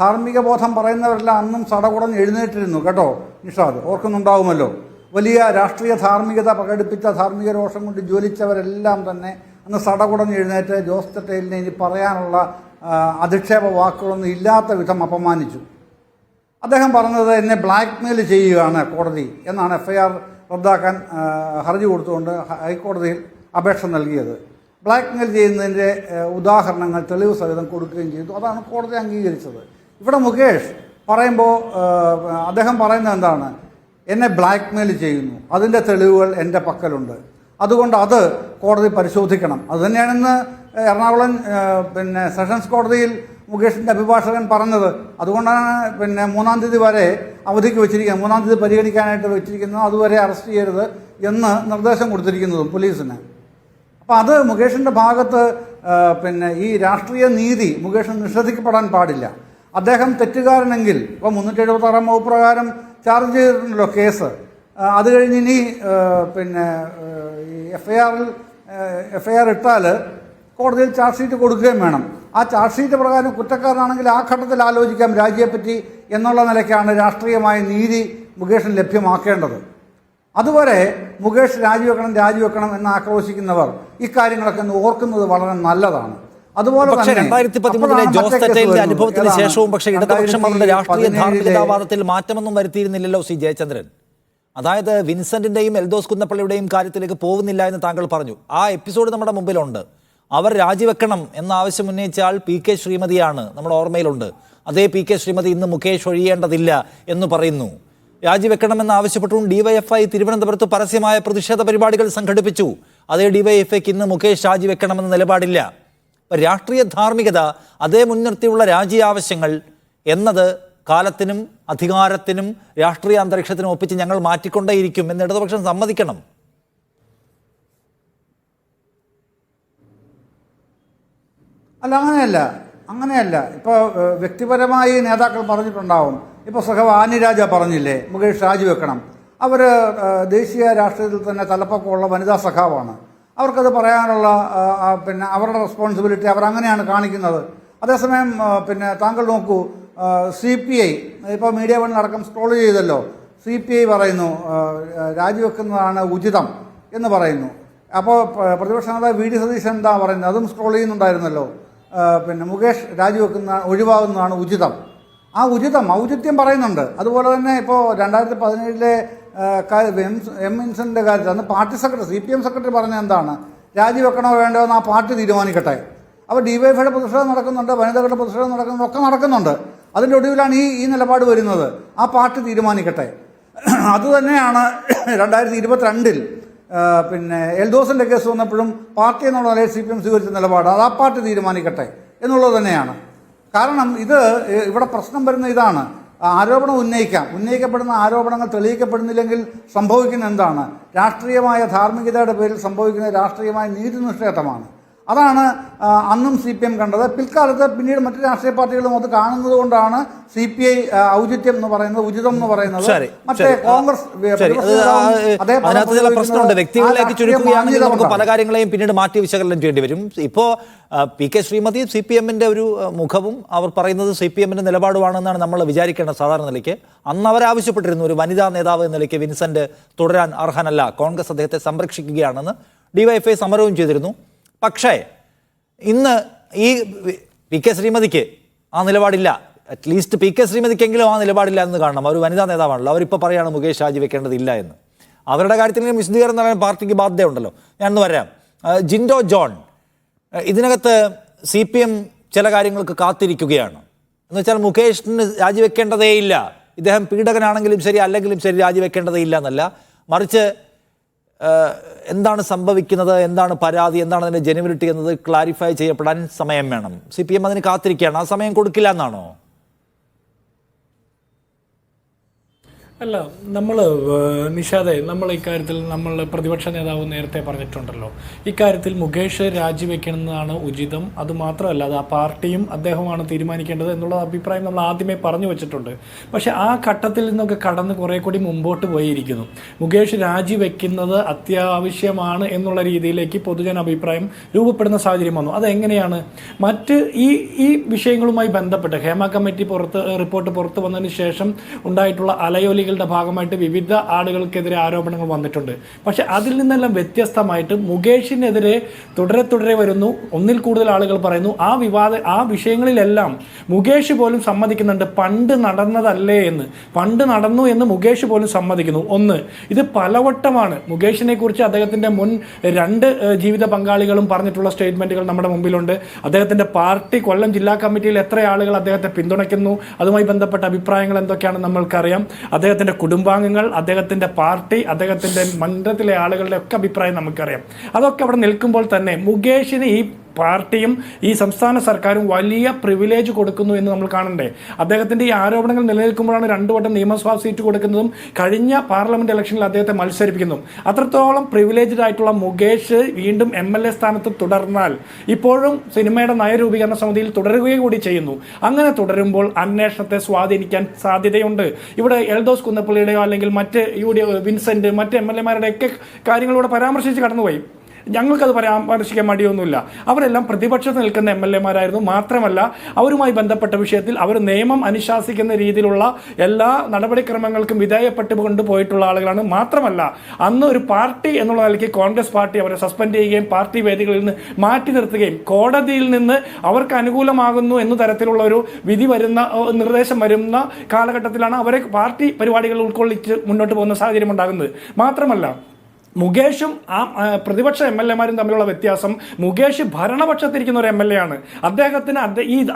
ധാർമ്മിക ബോധം പറയുന്നവരെല്ലാം അന്നും സടകുടഞ്ഞ് എഴുന്നേറ്റിരുന്നു കേട്ടോ നിഷാദ്, ഓർക്കുന്നുണ്ടാവുമല്ലോ. വലിയ രാഷ്ട്രീയ ധാർമ്മികത പ്രകടിപ്പിച്ച, ധാർമ്മിക രോഷം കൊണ്ട് ജ്വലിച്ചവരെല്ലാം തന്നെ അന്ന് സടകുടഞ്ഞ് എഴുന്നേറ്റ് ജോസ് തെറ്റയിലിനെ ഇനി പറയാനുള്ള അധിക്ഷേപ വാക്കുകളൊന്നും ഇല്ലാത്ത വിധം അപമാനിച്ചു. അദ്ദേഹം പറഞ്ഞത് എന്നെ ബ്ലാക്ക്മെയിൽ ചെയ്യുകയാണ് കോടതി എന്നാണ് FIR റദ്ദാക്കാൻ ഹർജി കൊടുത്തുകൊണ്ട് ഹൈക്കോടതിയിൽ അപേക്ഷ നൽകിയത്. ബ്ലാക്ക്മെയിൽ ചെയ്യുന്നതിൻ്റെ ഉദാഹരണങ്ങൾ തെളിവ് സഹിതം കൊടുക്കുകയും ചെയ്തു. അതാണ് കോടതി അംഗീകരിച്ചത്. ഇവിടെ മുകേഷ് പറയുമ്പോൾ അദ്ദേഹം പറയുന്നത് എന്താണ്? എന്നെ ബ്ലാക്ക്മെയിൽ ചെയ്യുന്നു, അതിൻ്റെ തെളിവുകൾ എൻ്റെ പക്കലുണ്ട്, അതുകൊണ്ട് അത് കോടതി പരിശോധിക്കണം. അതുതന്നെയാണെന്ന് എറണാകുളം സെഷൻസ് കോടതിയിൽ മുകേഷിൻ്റെ അഭിഭാഷകൻ പറഞ്ഞത്. അതുകൊണ്ടാണ് 3-ാം തീയതി വരെ അവധിക്ക് വെച്ചിരിക്കുന്നത്, 3-ാം തീയതി പരിഗണിക്കാനായിട്ട് വെച്ചിരിക്കുന്നത്, അതുവരെ അറസ്റ്റ് ചെയ്യരുത് എന്ന് നിർദ്ദേശം കൊടുത്തിരിക്കുന്നതും പോലീസിന്. അപ്പോൾ അത് മുകേഷിൻ്റെ ഭാഗത്ത് ഈ രാഷ്ട്രീയ നീതി മുകേഷ് നിഷേധിക്കപ്പെടാൻ പാടില്ല. അദ്ദേഹം തെറ്റുകാരനെങ്കിൽ ഇപ്പോൾ 376 വകുപ്പ് പ്രകാരം ചാർജ് ചെയ്തിട്ടുണ്ടല്ലോ കേസ്. അത് കഴിഞ്ഞ് ഇനി FIR ഇട്ടാൽ കോടതിയിൽ ചാർജ് ഷീറ്റ് കൊടുക്കുകയും വേണം. ആ ചാർജ് ഷീറ്റ് പ്രകാരം കുറ്റക്കാരനാണെങ്കിൽ ആ ഘട്ടത്തിൽ ആലോചിക്കാം രാജിയെപ്പറ്റി എന്നുള്ള നിലയ്ക്കാണ് രാഷ്ട്രീയമായ നീതി മുകേഷിന് ലഭ്യമാക്കേണ്ടത്. അതുവരെ മുകേഷ് രാജിവെക്കണം എന്ന് ആക്രോശിക്കുന്നവർ ഇക്കാര്യങ്ങളൊക്കെ ഒന്ന് ഓർക്കുന്നത് വളരെ നല്ലതാണ്. അതുപോലെ പക്ഷേ 2013 ജോസ് തെറ്റയിലിന്റെ അനുഭവത്തിന് ശേഷവും പക്ഷേ ഇടതുപക്ഷം അവരുടെ രാഷ്ട്രീയ ധാർമ്മികതാവാദത്തിൽ മാറ്റമൊന്നും വരുത്തിയിരുന്നില്ലല്ലോ സി ജയചന്ദ്രൻ. അതായത് വിൻസെന്റിന്റെയും എൽദോസ് കുന്നപ്പള്ളിയുടെയും കാര്യത്തിലേക്ക് പോകുന്നില്ല എന്ന് താങ്കൾ പറഞ്ഞു. ആ എപ്പിസോഡ് നമ്മുടെ മുമ്പിലുണ്ട്. അവർ രാജിവെക്കണം എന്ന ആവശ്യം ഉന്നയിച്ച ആൾ PK ശ്രീമതിയാണ്, നമ്മുടെ ഓർമ്മയിലുണ്ട്. അതേ PK ശ്രീമതി ഇന്ന് മുകേഷ് ഒഴിയേണ്ടതില്ല എന്ന് പറയുന്നു. രാജിവെക്കണമെന്ന് ആവശ്യപ്പെട്ടുകൊണ്ട് DYFI തിരുവനന്തപുരത്ത് പരസ്യമായ പ്രതിഷേധ പരിപാടികൾ സംഘടിപ്പിച്ചു. അതേ DYFIക്ക് ഇന്ന് മുകേഷ് രാജിവെക്കണമെന്ന നിലപാടില്ല. രാഷ്ട്രീയ ധാർമ്മികത, അതേ മുൻനിർത്തിയുള്ള രാജി ആവശ്യങ്ങൾ എന്നത് കാലത്തിനും അധികാരത്തിനും രാഷ്ട്രീയ അന്തരീക്ഷത്തിനും ഒപ്പിച്ച് ഞങ്ങൾ മാറ്റിക്കൊണ്ടേയിരിക്കും എന്ന് ഇടതുപക്ഷം സമ്മതിക്കണം. അല്ല, അങ്ങനെയല്ല. ഇപ്പോൾ വ്യക്തിപരമായി നേതാക്കൾ പറഞ്ഞിട്ടുണ്ടാവും. ഇപ്പോൾ സഖാവ് ആനി രാജ പറഞ്ഞില്ലേ മുകേഷ് രാജിവെക്കണം. അവർ ദേശീയ രാഷ്ട്രീയത്തിൽ തന്നെ തലപ്പൊക്കമുള്ള വനിതാ സഖാവാണ്. അവർക്കത് പറയാനുള്ള അവരുടെ റെസ്പോൺസിബിലിറ്റി അവരങ്ങനെയാണ് കാണിക്കുന്നത്. അതേസമയം താങ്കൾ നോക്കൂ, CPI ഇപ്പോൾ മീഡിയ വൺ അടക്കം സ്ക്രോൾ ചെയ്തല്ലോ, CPI പറയുന്നു രാജിവെക്കുന്നതാണ് ഉചിതം എന്ന് പറയുന്നു. അപ്പോൾ പ്രതിപക്ഷ നേതാവ് VD സതീശൻ എന്താ പറയുന്നത്? അതും സ്ക്രോൾ ചെയ്യുന്നുണ്ടായിരുന്നല്ലോ. മുകേഷ് ഒഴിവാകുന്നതാണ് ഉചിതം. ആ ഔചിത്യം പറയുന്നുണ്ട്. അതുപോലെ തന്നെ ഇപ്പോൾ 2017 എം വിൻസെന്റിന്റെ കാര്യത്തിൽ അന്ന് പാർട്ടി സെക്രട്ടറി CPM സെക്രട്ടറി പറഞ്ഞ എന്താണ്, രാജിവെക്കണോ വേണ്ടോ എന്ന് ആ പാർട്ടി തീരുമാനിക്കട്ടെ. അപ്പോൾ ഡിവൈഎഫ്ഐയുടെ പ്രതിഷേധം നടക്കുന്നുണ്ട്, വനിതകളുടെ പ്രതിഷേധം നടക്കുന്നുണ്ട്, ഒക്കെ നടക്കുന്നുണ്ട്. അതിൻ്റെ ഒടുവിലാണ് ഈ നിലപാട് വരുന്നത്. ആ പാർട്ടി തീരുമാനിക്കട്ടെ. അതുതന്നെയാണ് 2022 പിന്നെ എൽദോസിൻ്റെ കേസ് വന്നപ്പോഴും പാർട്ടി എന്നുള്ള നിലയിൽ CPM സ്വീകരിച്ച നിലപാട്. അത് ആ പാർട്ടി തീരുമാനിക്കട്ടെ എന്നുള്ളത് തന്നെയാണ്. കാരണം ഇവിടെ പ്രശ്നം വരുന്ന ഇതാണ്, ആരോപണം ഉന്നയിക്കപ്പെടുന്ന ആരോപണങ്ങൾ തെളിയിക്കപ്പെടുന്നില്ലെങ്കിൽ സംഭവിക്കുന്ന എന്താണ്, രാഷ്ട്രീയമായ ധാർമ്മികതയുടെ പേരിൽ സംഭവിക്കുന്ന രാഷ്ട്രീയമായ നീതിനിഷേധമാണ്. അതാണ് അന്നും CPM കണ്ടത്. പിൽക്കാലത്ത് പിന്നീട് മറ്റു രാഷ്ട്രീയ പാർട്ടികളും അത് കാണുന്നത് കൊണ്ടാണ് CPI ഔചിത്യം എന്ന് പറയുന്നത്, ഉചിതം എന്ന് പറയുന്നത്. മറ്റേ കോൺഗ്രസ് പ്രശ്നമുണ്ട്. വ്യക്തികളിലേക്ക് ചുരുക്കുകയാണെങ്കിൽ നമുക്ക് പല കാര്യങ്ങളെയും പിന്നീട് മാറ്റി വിശകലനം ചെയ്യേണ്ടി വരും. ഇപ്പോ PK ശ്രീമതി CPM-ന്റെ ഒരു മുഖവും അവർ പറയുന്നത് CPM-ന്റെ നിലപാടുമാണെന്നാണ് നമ്മൾ വിചാരിക്കേണ്ട സാധാരണ നിലയ്ക്ക്. അന്ന് അവർ ആവശ്യപ്പെട്ടിരുന്നു ഒരു വനിതാ നേതാവ് എന്ന നിലയ്ക്ക് വിൻസെന്റ് തുടരാൻ അർഹനല്ല, കോൺഗ്രസ് അദ്ദേഹത്തെ സംരക്ഷിക്കുകയാണെന്ന് DYFI സമരവും ചെയ്തിരുന്നു. പക്ഷേ ഇന്ന് ഈ PK ശ്രീമതിക്ക് ആ നിലപാടില്ല. അറ്റ്ലീസ്റ്റ് PK ശ്രീമതിക്കെങ്കിലും ആ നിലപാടില്ല എന്ന് കാണണം. അവർ വനിതാ നേതാവാണല്ലോ. അവരിപ്പോൾ പറയുകയാണ് മുകേഷ് രാജിവെക്കേണ്ടതില്ല എന്ന്. അവരുടെ കാര്യത്തിൽ വിശദീകരണം നൽകാൻ പാർട്ടിക്ക് ബാധ്യതയുണ്ടല്ലോ. ഞാനൊന്ന് വരാം. ജിൻഡോ ജോൺ, ഇതിനകത്ത് CPM ചില കാര്യങ്ങൾക്ക് കാത്തിരിക്കുകയാണ്. എന്ന് വെച്ചാൽ മുകേഷിന് രാജിവെക്കേണ്ടതേയില്ല, ഇദ്ദേഹം പീഡകനാണെങ്കിലും ശരി അല്ലെങ്കിലും ശരി രാജിവെക്കേണ്ടതേയില്ല എന്നല്ല, മറിച്ച് എന്താണ് സംഭവിക്കുന്നത്, എന്താണ് പരാതി, എന്താണ് അതിൻ്റെ ജെനുവിനിറ്റി എന്നത് ക്ലാരിഫൈ ചെയ്യപ്പെടാൻ സമയം വേണം. CPM അതിന് കാത്തിരിക്കുകയാണ്. ആ സമയം കൊടുക്കില്ല എന്നാണോ? അല്ല, നമ്മൾ നിഷാദെ, നമ്മൾ ഇക്കാര്യത്തിൽ നമ്മൾ പ്രതിപക്ഷ നേതാവ് നേരത്തെ പറഞ്ഞിട്ടുണ്ടല്ലോ, ഇക്കാര്യത്തിൽ മുകേഷ് രാജിവെക്കണമെന്നാണ് ഉചിതം. അതുമാത്രമല്ല, അത് ആ പാർട്ടിയും അദ്ദേഹമാണ് തീരുമാനിക്കേണ്ടത് എന്നുള്ള അഭിപ്രായം നമ്മൾ ആദ്യമേ പറഞ്ഞു വെച്ചിട്ടുണ്ട്. പക്ഷേ ആ ഘട്ടത്തിൽ നിന്നൊക്കെ കടന്ന് കുറേ കൂടി മുമ്പോട്ട് പോയിരിക്കുന്നു. മുകേഷ് രാജിവെക്കുന്നത് അത്യാവശ്യമാണ് എന്നുള്ള രീതിയിലേക്ക് പൊതുജന അഭിപ്രായം രൂപപ്പെടുന്ന സാഹചര്യം വന്നു. അതെങ്ങനെയാണ്? മറ്റ് ഈ വിഷയങ്ങളുമായി ബന്ധപ്പെട്ട് ഹേമ കമ്മിറ്റി റിപ്പോർട്ട് പുറത്തു വന്നതിന് ശേഷം ഉണ്ടായിട്ടുള്ള അലയൊലികൾ ഭാഗമായിട്ട് വിവിധ ആളുകൾക്കെതിരെ ആരോപണങ്ങൾ വന്നിട്ടുണ്ട്. പക്ഷെ അതിൽ നിന്നെല്ലാം വ്യത്യസ്തമായിട്ട് മുകേഷിനെതിരെ തുടരെ വരുന്നു. ഒന്നിൽ കൂടുതൽ ആളുകൾ പറയുന്നു ആ വിഷയങ്ങളിലെല്ലാം മുകേഷ് പോലും സമ്മതിക്കുന്നുണ്ട് പണ്ട് നടന്നതല്ലേ എന്ന്. പണ്ട് നടന്നു എന്ന് മുകേഷ് പോലും സമ്മതിക്കുന്നു. ഇത് പലവട്ടമാണ്. മുകേഷിനെ കുറിച്ച് അദ്ദേഹത്തിന്റെ മുൻ 2 ജീവിത പങ്കാളികളും പറഞ്ഞിട്ടുള്ള സ്റ്റേറ്റ്മെന്റുകൾ നമ്മുടെ മുമ്പിലുണ്ട്. അദ്ദേഹത്തിന്റെ പാർട്ടി കൊല്ലം ജില്ലാ കമ്മിറ്റിയിൽ എത്ര ആളുകൾ അദ്ദേഹത്തെ പിന്തുണയ്ക്കുന്നു, അതുമായി ബന്ധപ്പെട്ട അഭിപ്രായങ്ങൾ എന്തൊക്കെയാണെന്ന് നമ്മൾക്കറിയാം. അദ്ദേഹത്തിന്റെ കുടുംബാംഗങ്ങൾ, അദ്ദേഹത്തിന്റെ പാർട്ടി, അദ്ദേഹത്തിന്റെ മണ്ഡലത്തിലെ ആളുകളുടെ ഒക്കെ അഭിപ്രായം നമുക്കറിയാം. അതൊക്കെ അവിടെ നിൽക്കുമ്പോൾ തന്നെ മുകേഷിന് ഈ പാർട്ടിയും ഈ സംസ്ഥാന സർക്കാരും വലിയ പ്രിവിലേജ് കൊടുക്കുന്നു എന്ന് നമ്മൾ കാണണ്ടേ? അദ്ദേഹത്തിന്റെ ഈ ആരോപണങ്ങൾ നിലനിൽക്കുമ്പോഴാണ് 2 വട്ടം നിയമസഭാ സീറ്റ് കൊടുക്കുന്നതും കഴിഞ്ഞ പാർലമെന്റ് ഇലക്ഷനിൽ അദ്ദേഹത്തെ മത്സരിപ്പിക്കുന്നു. അത്രത്തോളം പ്രിവിലേജ്ഡ് ആയിട്ടുള്ള മുകേഷ് വീണ്ടും MLA സ്ഥാനത്ത് തുടർന്നാൽ ഇപ്പോഴും സിനിമയുടെ നയരൂപീകരണ സമിതിയിൽ തുടരുകയും കൂടി ചെയ്യുന്നു. അങ്ങനെ തുടരുമ്പോൾ അന്വേഷണത്തെ സ്വാധീനിക്കാൻ സാധ്യതയുണ്ട്. ഇവിടെ എൽദോസ് കുന്നപ്പള്ളിയുടെയോ അല്ലെങ്കിൽ മറ്റ് വിൻസെന്റ് മറ്റ് MLA-മാരുടെയൊക്കെ കാര്യങ്ങളിലൂടെ പരാമർശിച്ച് കടന്നുപോയി. ഞങ്ങൾക്കത് പരാമർശിക്കാൻ മടിയൊന്നുമില്ല. അവരെല്ലാം പ്രതിപക്ഷത്ത് നിൽക്കുന്ന MLA-മാരായിരുന്നു. മാത്രമല്ല അവരുമായി ബന്ധപ്പെട്ട വിഷയത്തിൽ അവർ നിയമം അനുശാസിക്കുന്ന രീതിയിലുള്ള എല്ലാ നടപടിക്രമങ്ങൾക്കും വിധേയപ്പെട്ടു കൊണ്ടുപോയിട്ടുള്ള ആളുകളാണ്. മാത്രമല്ല അന്ന് ഒരു പാർട്ടി എന്നുള്ള നിലയ്ക്ക് കോൺഗ്രസ് പാർട്ടി അവരെ സസ്പെൻഡ് ചെയ്യുകയും പാർട്ടി വേദികളിൽ നിന്ന് മാറ്റി നിർത്തുകയും കോടതിയിൽ നിന്ന് അവർക്ക് അനുകൂലമാകുന്നു എന്ന തരത്തിലുള്ള ഒരു വിധി നിർദ്ദേശം വരുന്ന കാലഘട്ടത്തിലാണ് അവരെ പാർട്ടി പരിപാടികൾ ഉൾക്കൊള്ളിച്ച് മുന്നോട്ട് പോകുന്ന സാഹചര്യം ഉണ്ടാകുന്നത്. മാത്രമല്ല മുകേഷും ആ പ്രതിപക്ഷ MLA-മാരും തമ്മിലുള്ള വ്യത്യാസം, മുകേഷ് ഭരണപക്ഷത്തിരിക്കുന്ന ഒരു MLA ആണ്.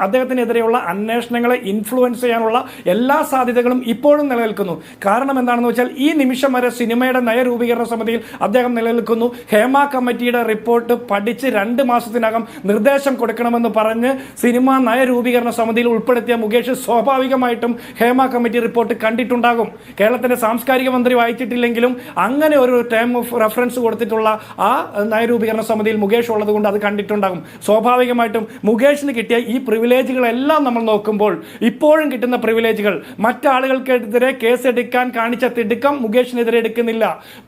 അദ്ദേഹത്തിനെതിരെയുള്ള അന്വേഷണങ്ങളെ ഇൻഫ്ലുവൻസ് ചെയ്യാനുള്ള എല്ലാ സാധ്യതകളും ഇപ്പോഴും നിലനിൽക്കുന്നു. കാരണം എന്താണെന്ന് വെച്ചാൽ ഈ നിമിഷം വരെ സിനിമയുടെ നയരൂപീകരണ സമിതിയിൽ അദ്ദേഹം നിലനിൽക്കുന്നു. ഹേമ കമ്മിറ്റിയുടെ റിപ്പോർട്ട് പഠിച്ച് 2 മാസത്തിനകം നിർദ്ദേശം കൊടുക്കണമെന്ന് പറഞ്ഞ് സിനിമ നയരൂപീകരണ സമിതിയിൽ ഉൾപ്പെടുത്തിയ മുകേഷ് സ്വാഭാവികമായിട്ടും ഹേമ കമ്മിറ്റി റിപ്പോർട്ട് കണ്ടിട്ടുണ്ടാകും. കേരളത്തിന്റെ സാംസ്കാരിക മന്ത്രി വായിച്ചിട്ടില്ലെങ്കിലും അങ്ങനെ ഒരു ടേം ഓഫ് റെഫറൻസ് കൊടുത്തിട്ടുള്ള ആ നയരൂപീകരണ സമിതിയിൽ മുകേഷ് ഉള്ളത് കൊണ്ട് അത് കണ്ടിട്ടുണ്ടാകും. സ്വാഭാവികമായിട്ടും മുകേഷിന് കിട്ടിയ ഈ പ്രിവിലേജുകളെല്ലാം നമ്മൾ നോക്കുമ്പോൾ ഇപ്പോഴും കിട്ടുന്ന പ്രിവിലേജുകൾ മറ്റാളുകൾക്കെതിരെ കേസെടുക്കാൻ കാണിച്ച തിടുക്കം മുകേഷിനെതിരെ എടുക്കുന്നില്ല.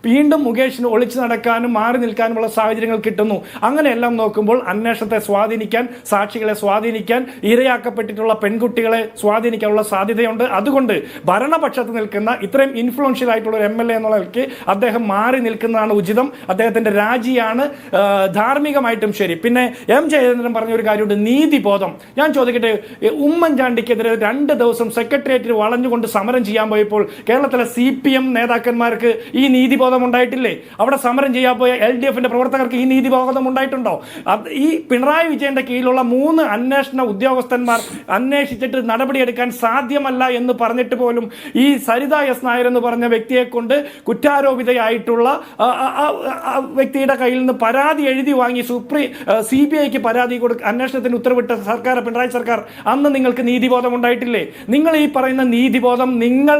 വീണ്ടും മുകേഷിന് ഒളിച്ചു നടക്കാനും മാറി നിൽക്കാനുമുള്ള സാഹചര്യങ്ങൾ കിട്ടുന്നു. അങ്ങനെയെല്ലാം നോക്കുമ്പോൾ അന്വേഷണത്തെ സ്വാധീനിക്കാൻ, സാക്ഷികളെ സ്വാധീനിക്കാൻ, ഇരയാക്കപ്പെട്ടിട്ടുള്ള പെൺകുട്ടികളെ സ്വാധീനിക്കാനുള്ള സാധ്യതയുണ്ട്. അതുകൊണ്ട് ഭരണപക്ഷത്ത് നിൽക്കുന്ന ഇത്രയും ഇൻഫ്ലുവൻഷ്യൽ ആയിട്ടുള്ള ഒരു MLA എന്നുള്ളവർക്ക് അദ്ദേഹം മാറി നിൽക്കുന്ന രാജിവെക്കുന്നതാണ് ഉചിതം. അദ്ദേഹത്തിന്റെ രാജിയാണ് ധാർമ്മികമായിട്ടും ശരി. പിന്നെ എം ജയചന്ദ്രൻ പറഞ്ഞ ഒരു കാര്യമുണ്ട്, നീതിബോധം. ഞാൻ ചോദിക്കട്ടെ, ഉമ്മൻചാണ്ടിക്കെതിരെ 2 ദിവസം സെക്രട്ടേറിയറ്റിൽ വളഞ്ഞുകൊണ്ട് സമരം ചെയ്യാൻ പോയപ്പോൾ കേരളത്തിലെ CPM നേതാക്കന്മാർക്ക് ഈ നീതിബോധം ഉണ്ടായിട്ടില്ലേ? അവിടെ സമരം ചെയ്യാൻ പോയ LDFന്റെ പ്രവർത്തകർക്ക് ഈ നീതിബോധം ഉണ്ടായിട്ടുണ്ടോ? ഈ പിണറായി വിജയന്റെ കീഴിലുള്ള 3 അന്വേഷണ ഉദ്യോഗസ്ഥന്മാർ അന്വേഷിച്ചിട്ട് നടപടിയെടുക്കാൻ സാധ്യമല്ല എന്ന് പറഞ്ഞിട്ട് പോലും ഈ സരിത എസ് നായർ എന്ന് പറഞ്ഞ വ്യക്തിയെ കൊണ്ട് കുറ്റാരോപിതയായിട്ടുള്ള വ്യക്തിയുടെ കയ്യിൽ നിന്ന് പരാതി എഴുതി വാങ്ങി CBIക്ക് പരാതി അന്വേഷണത്തിന് ഉത്തരവിട്ട സർക്കാർ, പിണറായി സർക്കാർ, അന്ന് നിങ്ങൾക്ക് നീതിബോധം ഉണ്ടായിട്ടില്ലേ? നിങ്ങൾ ഈ പറയുന്ന നീതിബോധം നിങ്ങൾ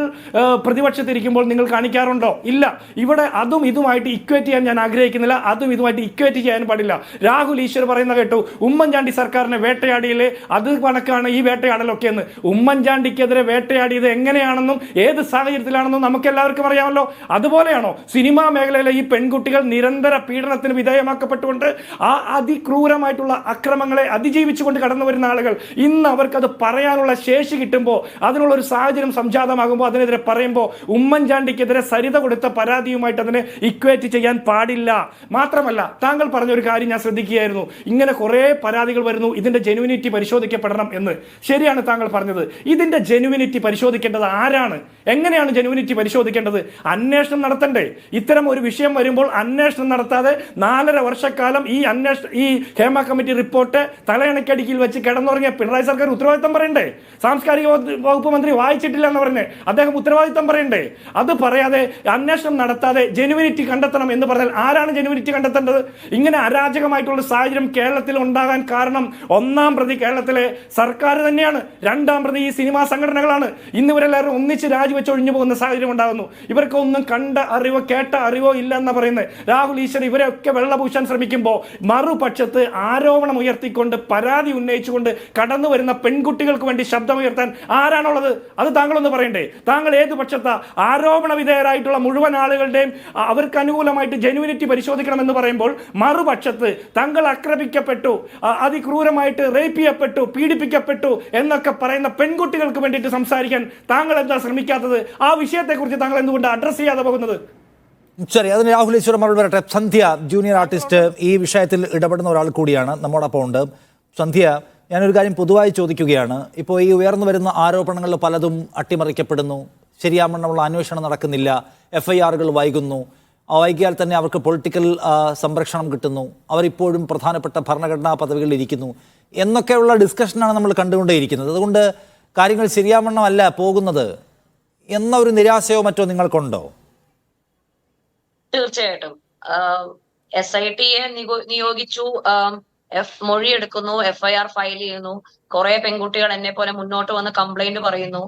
പ്രതിപക്ഷത്തിരിക്കുമ്പോൾ നിങ്ങൾ കാണിക്കാറുണ്ടോ? ഇല്ല. ഇവിടെ അതും ഇതുമായിട്ട് ഇക്വേറ്റ് ചെയ്യാൻ ഞാൻ ആഗ്രഹിക്കുന്നില്ല, അതും ഇതുമായിട്ട് ഇക്വേറ്റ് ചെയ്യാൻ പാടില്ല. രാഹുൽ ഈശ്വർ പറയുന്ന കേട്ടു, ഉമ്മൻചാണ്ടി സർക്കാരിനെ വേട്ടയാടിയില്ലേ, അത് കണക്കാണ് ഈ വേട്ടയാടലൊക്കെ എന്ന്. ഉമ്മൻചാണ്ടിക്കെതിരെ വേട്ടയാടിയത് എങ്ങനെയാണെന്നും ഏത് സാഹചര്യത്തിലാണെന്നും നമുക്ക് എല്ലാവർക്കും അറിയാമല്ലോ. അതുപോലെയാണോ സിനിമാ മേഖലയിലെ ഈ പെൺകുട്ടികൾ നിരന്തര പീഡനത്തിന് വിധേയമാക്കപ്പെട്ടുകൊണ്ട് ആ അതിക്രൂരമായിട്ടുള്ള അക്രമങ്ങളെ അതിജീവിച്ചുകൊണ്ട് കടന്നു വരുന്ന ആളുകൾ ഇന്ന് അവർക്കത് പറയാനുള്ള ശേഷി കിട്ടുമ്പോൾ, അതിനുള്ള ഒരു സാഹചര്യം സംജാതമാകുമ്പോൾ അതിനെതിരെ പറയുമ്പോൾ ഉമ്മൻചാണ്ടിക്കെതിരെ സരിത കൊടുത്ത പരാതിയുമായിട്ട് അതിനെ ഇക്വേറ്റ് ചെയ്യാൻ പാടില്ല. മാത്രമല്ല, താങ്കൾ പറഞ്ഞൊരു കാര്യം ഞാൻ ശ്രദ്ധിക്കുകയായിരുന്നു, ഇങ്ങനെ കുറേ പരാതികൾ വരുന്നു, ഇതിന്റെ ജെനുവിനിറ്റി പരിശോധിക്കപ്പെടണം എന്ന്. ശരിയാണ് താങ്കൾ പറഞ്ഞത്. ഇതിന്റെ ജെനുവിനിറ്റി പരിശോധിക്കേണ്ടത് ആരാണ്? എങ്ങനെയാണ് ജെനുവിനിറ്റി പരിശോധിക്കേണ്ടത്? അന്വേഷണം നടത്തണ്ടേ? ഇത്തരം ഒരു വിഷയം വരുമ്പോൾ അന്വേഷണം നടത്താതെ 4.5 വർഷക്കാലം ഈ ഹേമ കമ്മിറ്റി റിപ്പോർട്ട് തലയണക്കടിക്കിൽ വെച്ച് കിടന്നുറങ്ങിയ പിണറായി സർക്കാർ ഉത്തരവാദിത്തം പറയണ്ടേ? സാംസ്കാരിക വകുപ്പ് മന്ത്രി വായിച്ചിട്ടില്ല എന്ന് പറഞ്ഞ് അദ്ദേഹം ഉത്തരവാദിത്തം പറയണ്ടേ? അത് പറയാതെ അന്വേഷണം നടത്താതെ ജെനുവിനിറ്റി കണ്ടെത്തണം എന്ന് പറഞ്ഞാൽ ആരാണ് ജെനുവിനിറ്റി കണ്ടെത്തേണ്ടത്? ഇങ്ങനെ അരാജകമായിട്ടുള്ള സാഹചര്യം കേരളത്തിൽ ഉണ്ടാകാൻ കാരണം 1-ാം പ്രതി കേരളത്തിലെ സർക്കാർ തന്നെയാണ്, 2-ാം പ്രതി ഈ സിനിമാ സംഘടനകളാണ്. ഇന്ന് ഇവരെല്ലാവരും ഒന്നിച്ച് രാജിവെച്ച് ഒഴിഞ്ഞു പോകുന്ന സാഹചര്യം ഉണ്ടാകുന്നു. ഇവർക്കൊന്നും കണ്ട അറിവോ കേട്ട അറിവോ ഇല്ല എന്ന് പറയുന്നത് രാഹുൽ ഈശ്വർ ഇവരെയൊക്കെ വെള്ളപൂശാൻ ശ്രമിക്കുമ്പോൾ മറുപക്ഷത്ത് ആരോപണം ഉയർത്തിക്കൊണ്ട് പരാതി ഉന്നയിച്ചുകൊണ്ട് കടന്നു വരുന്ന പെൺകുട്ടികൾക്ക് വേണ്ടി ശബ്ദമുയർത്താൻ ആരാണുള്ളത്? അത് താങ്കളൊന്ന് പറയണ്ടേ? താങ്കൾ ഏത് പക്ഷത്താ? ആരോപണ വിധേയരായിട്ടുള്ള മുഴുവൻ ആളുകളുടെയും അവർക്ക് അനുകൂലമായിട്ട് ജെനുവിനിറ്റി പരിശോധിക്കണമെന്ന് പറയുമ്പോൾ മറുപക്ഷത്ത് താങ്കൾ ആക്രമിക്കപ്പെട്ടു, അതിക്രൂരമായിട്ട് റേപ്പ് ചെയ്യപ്പെട്ടു, പീഡിപ്പിക്കപ്പെട്ടു എന്നൊക്കെ പറയുന്ന പെൺകുട്ടികൾക്ക് വേണ്ടിയിട്ട് സംസാരിക്കാൻ താങ്കൾ എന്താ ശ്രമിക്കാത്തത്? ആ വിഷയത്തെക്കുറിച്ച് താങ്കൾ എന്തുകൊണ്ട് അഡ്രസ് ചെയ്യാതെ പോകുന്നത്? ശരി, അതിന് രാഹുൽ ഈശ്വർ മറുപടി വരട്ടെ. സന്ധ്യ, ജൂനിയർ ആർട്ടിസ്റ്റ്, ഈ വിഷയത്തിൽ ഇടപെടുന്ന ഒരാൾ കൂടിയാണ്, നമ്മോടൊപ്പം ഉണ്ട്. സന്ധ്യ, ഞാനൊരു കാര്യം പൊതുവായി ചോദിക്കുകയാണ്. ഇപ്പോൾ ഈ ഉയർന്നു വരുന്ന ആരോപണങ്ങൾ പലതും അട്ടിമറിക്കപ്പെടുന്നു, ശരിയാവണ്ണമുള്ള അന്വേഷണം നടക്കുന്നില്ല, FIRകൾ വൈകുന്നു, വൈകിയാൽ തന്നെ അവർക്ക് പൊളിറ്റിക്കൽ സംരക്ഷണം കിട്ടുന്നു, അവരിപ്പോഴും പ്രധാനപ്പെട്ട ഭരണഘടനാ പദവികളിൽ ഇരിക്കുന്നു എന്നൊക്കെയുള്ള ഡിസ്കഷനാണ് നമ്മൾ കണ്ടുകൊണ്ടേയിരിക്കുന്നത്. അതുകൊണ്ട് കാര്യങ്ങൾ ശരിയാവണ്ണമല്ല പോകുന്നത് എന്ന ഒരു നിരാശയോ മറ്റോ നിങ്ങൾക്കുണ്ടോ? തീർച്ചയായിട്ടും SITയെ നിയോഗിച്ചു, മൊഴിയെടുക്കുന്നു, FIR ഫയൽ ചെയ്യുന്നു, കുറെ പെൺകുട്ടികൾ എന്നെ പോലെ മുന്നോട്ട് വന്ന് കംപ്ലൈന്റ് പറയുന്നു,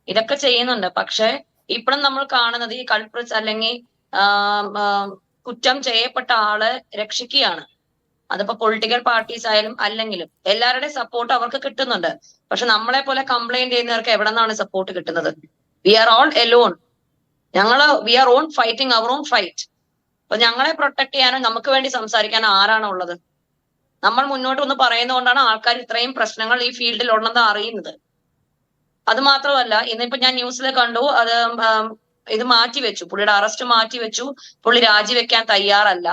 ഇതൊക്കെ ചെയ്യുന്നുണ്ട്. പക്ഷെ ഇപ്പോഴും നമ്മൾ കാണുന്നത് ഈ കൾപ്രിറ്റ്സ് അല്ലെങ്കിൽ കുറ്റം ചെയ്യപ്പെട്ട ആളെ രക്ഷിക്കുകയാണ്. അതിപ്പോ പൊളിറ്റിക്കൽ പാർട്ടീസ് ആയാലും അല്ലെങ്കിലും എല്ലാവരുടെയും സപ്പോർട്ട് അവർക്ക് കിട്ടുന്നുണ്ട്. പക്ഷെ നമ്മളെ പോലെ കംപ്ലൈന്റ് ചെയ്യുന്നവർക്ക് എവിടെ നിന്നാണ് സപ്പോർട്ട് കിട്ടുന്നത്? We are all alone. We are own fighting our own fight. അപ്പൊ ഞങ്ങളെ പ്രൊട്ടക്ട് ചെയ്യാനും നമുക്ക് വേണ്ടി സംസാരിക്കാനും ആരാണ് ഉള്ളത്? നമ്മൾ മുന്നോട്ട് ഒന്ന് പറയുന്നതുകൊണ്ടാണ് ആൾക്കാർ ഇത്രയും പ്രശ്നങ്ങൾ ഈ ഫീൽഡിൽ ഉണ്ടെന്ന് അറിയുന്നത്. അത് മാത്രമല്ല, ഇന്നിപ്പോ ഞാൻ ന്യൂസിൽ കണ്ടു, അത് ഇത് മാറ്റിവെച്ചു, പുള്ളിയുടെ അറസ്റ്റ് മാറ്റിവെച്ചു, പുള്ളി രാജിവെക്കാൻ തയ്യാറല്ല.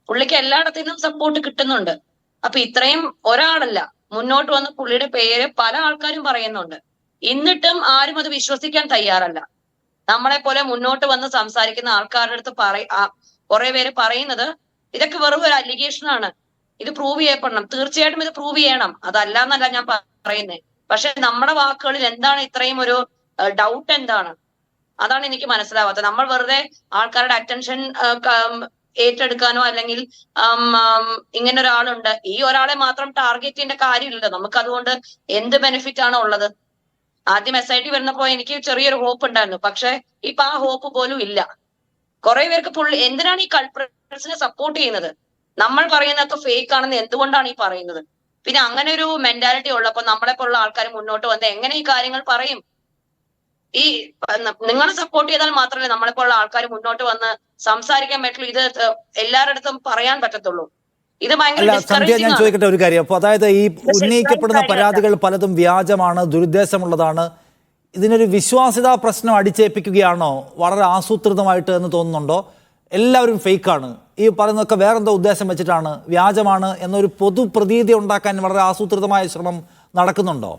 പുള്ളിക്ക് എല്ലായിടത്തുനിന്നും സപ്പോർട്ട് കിട്ടുന്നുണ്ട്. അപ്പൊ ഇത്രയും ഒരാളല്ല, മുന്നോട്ട് വന്ന് പുള്ളിയുടെ പേര് പല ആൾക്കാരും പറയുന്നുണ്ട്. എന്നിട്ടും ആരും അത് വിശ്വസിക്കാൻ തയ്യാറല്ല. നമ്മളെ പോലെ മുന്നോട്ട് വന്ന് സംസാരിക്കുന്ന ആൾക്കാരുടെ അടുത്ത് കുറെ പേര് പറയുന്നത് ഇതൊക്കെ വെറും ഒരു അലിഗേഷൻ ആണ്, ഇത് പ്രൂവ് ചെയ്യപ്പെടണം, തീർച്ചയായിട്ടും ഇത് പ്രൂവ് ചെയ്യണം, അതല്ല എന്നല്ല ഞാൻ പറയുന്നത്. പക്ഷെ നമ്മുടെ വാക്കുകളിൽ എന്താണ് ഇത്രയും ഒരു ഡൗട്ട്? എന്താണ്? അതാണ് എനിക്ക് മനസ്സിലാവാത്തത്. നമ്മൾ വെറുതെ ആൾക്കാരുടെ അറ്റൻഷൻ ഏറ്റെടുക്കാനോ അല്ലെങ്കിൽ ഇങ്ങനെ ഒരാളുണ്ട്, ഈ ഒരാളെ മാത്രം ടാർഗറ്റ് ചെയ്യേണ്ട കാര്യമില്ലല്ലോ. നമുക്ക് അതുകൊണ്ട് എന്ത് ബെനിഫിറ്റ് ആണോ ഉള്ളത്? ആദ്യം SIT വരുന്നപ്പോ എനിക്ക് ചെറിയൊരു ഹോപ്പ് ഉണ്ടായിരുന്നു, പക്ഷെ ഇപ്പൊ ആ ഹോപ്പ് പോലും ഇല്ല. കുറെ പേർക്ക് എന്തിനാണ് ഈ കൾപ്രിറ്റ്സിനെ സപ്പോർട്ട് ചെയ്യുന്നത്? നമ്മൾ പറയുന്നതൊക്കെ ഫേക്ക് ആണെന്ന് എന്തുകൊണ്ടാണ് ഈ പറയുന്നത്? പിന്നെ അങ്ങനെ ഒരു മെന്റാലിറ്റി ഉള്ളപ്പോ നമ്മളെ പോലുള്ള ആൾക്കാർ മുന്നോട്ട് വന്ന് എങ്ങനെ ഈ കാര്യങ്ങൾ പറയും? ഈ നിങ്ങളെ സപ്പോർട്ട് ചെയ്താൽ മാത്രമേ നമ്മളെ പോലുള്ള ആൾക്കാർ മുന്നോട്ട് വന്ന് സംസാരിക്കാൻ പറ്റുള്ളൂ. ഇത് എല്ലാവരുടെ അടുത്തും പറയാൻ പറ്റത്തുള്ളൂ. ഇത് ഭയങ്കര സന്ധ്യ, ഞാൻ ചോദിക്കട്ടെ ഒരു കാര്യം. അപ്പോൾ അതായത് ഈ ഉന്നയിക്കപ്പെടുന്ന പരാതികൾ പലതും വ്യാജമാണ്, ദുരുദ്ദേശമുള്ളതാണ്. ഇതിനൊരു വിശ്വാസ്യതാ പ്രശ്നം അടിച്ചേൽപ്പിക്കുകയാണോ വളരെ ആസൂത്രിതമായിട്ട് എന്ന് തോന്നുന്നുണ്ടോ? എല്ലാവരും ഫേക്കാണ്, ഈ പറയുന്നതൊക്കെ വേറെന്തോ ഉദ്ദേശം വെച്ചിട്ടാണ്, വ്യാജമാണ് എന്നൊരു പൊതു പ്രതീതി ഉണ്ടാക്കാൻ വളരെ ആസൂത്രിതമായ ശ്രമം നടക്കുന്നുണ്ടോ?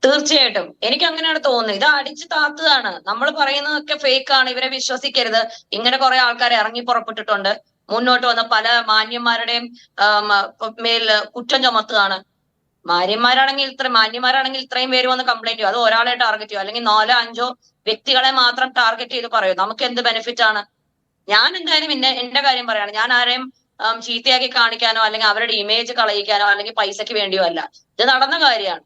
തീർച്ചയായിട്ടും എനിക്ക് അങ്ങനെയാണ് തോന്നുന്നത്. ഇത് അടിച്ചു താത്തുകയാണ്. നമ്മൾ പറയുന്നതൊക്കെ ഫേക്ക് ആണ്, ഇവരെ വിശ്വസിക്കരുത്. ഇങ്ങനെ കുറെ ആൾക്കാർ ഇറങ്ങി പുറപ്പെട്ടിട്ടുണ്ട്. മുന്നോട്ട് വന്ന പല മാന്യന്മാരുടെയും മേൽ കുറ്റം ചുമത്തുകയാണ്. മാന്യന്മാരാണെങ്കിൽ ഇത്രയും പേര് വന്ന് കംപ്ലൈന്റ് ചെയ്യും. അത് ഒരാളെ ടാർഗറ്റ് ചെയ്യും, അല്ലെങ്കിൽ 4-5 വ്യക്തികളെ മാത്രം ടാർഗറ്റ് ചെയ്ത് പറയും. നമുക്ക് എന്ത് ബെനിഫിറ്റ് ആണ്? ഞാൻ എന്തായാലും എന്റെ കാര്യം പറയാണ്. ഞാൻ ആരെയും ചീത്തയാക്കി കാണിക്കാനോ അല്ലെങ്കിൽ അവരുടെ ഇമേജ് കളയിക്കാനോ അല്ലെങ്കിൽ പൈസക്ക് വേണ്ടിയോ അല്ല. ഇത് നടന്ന കാര്യമാണ്.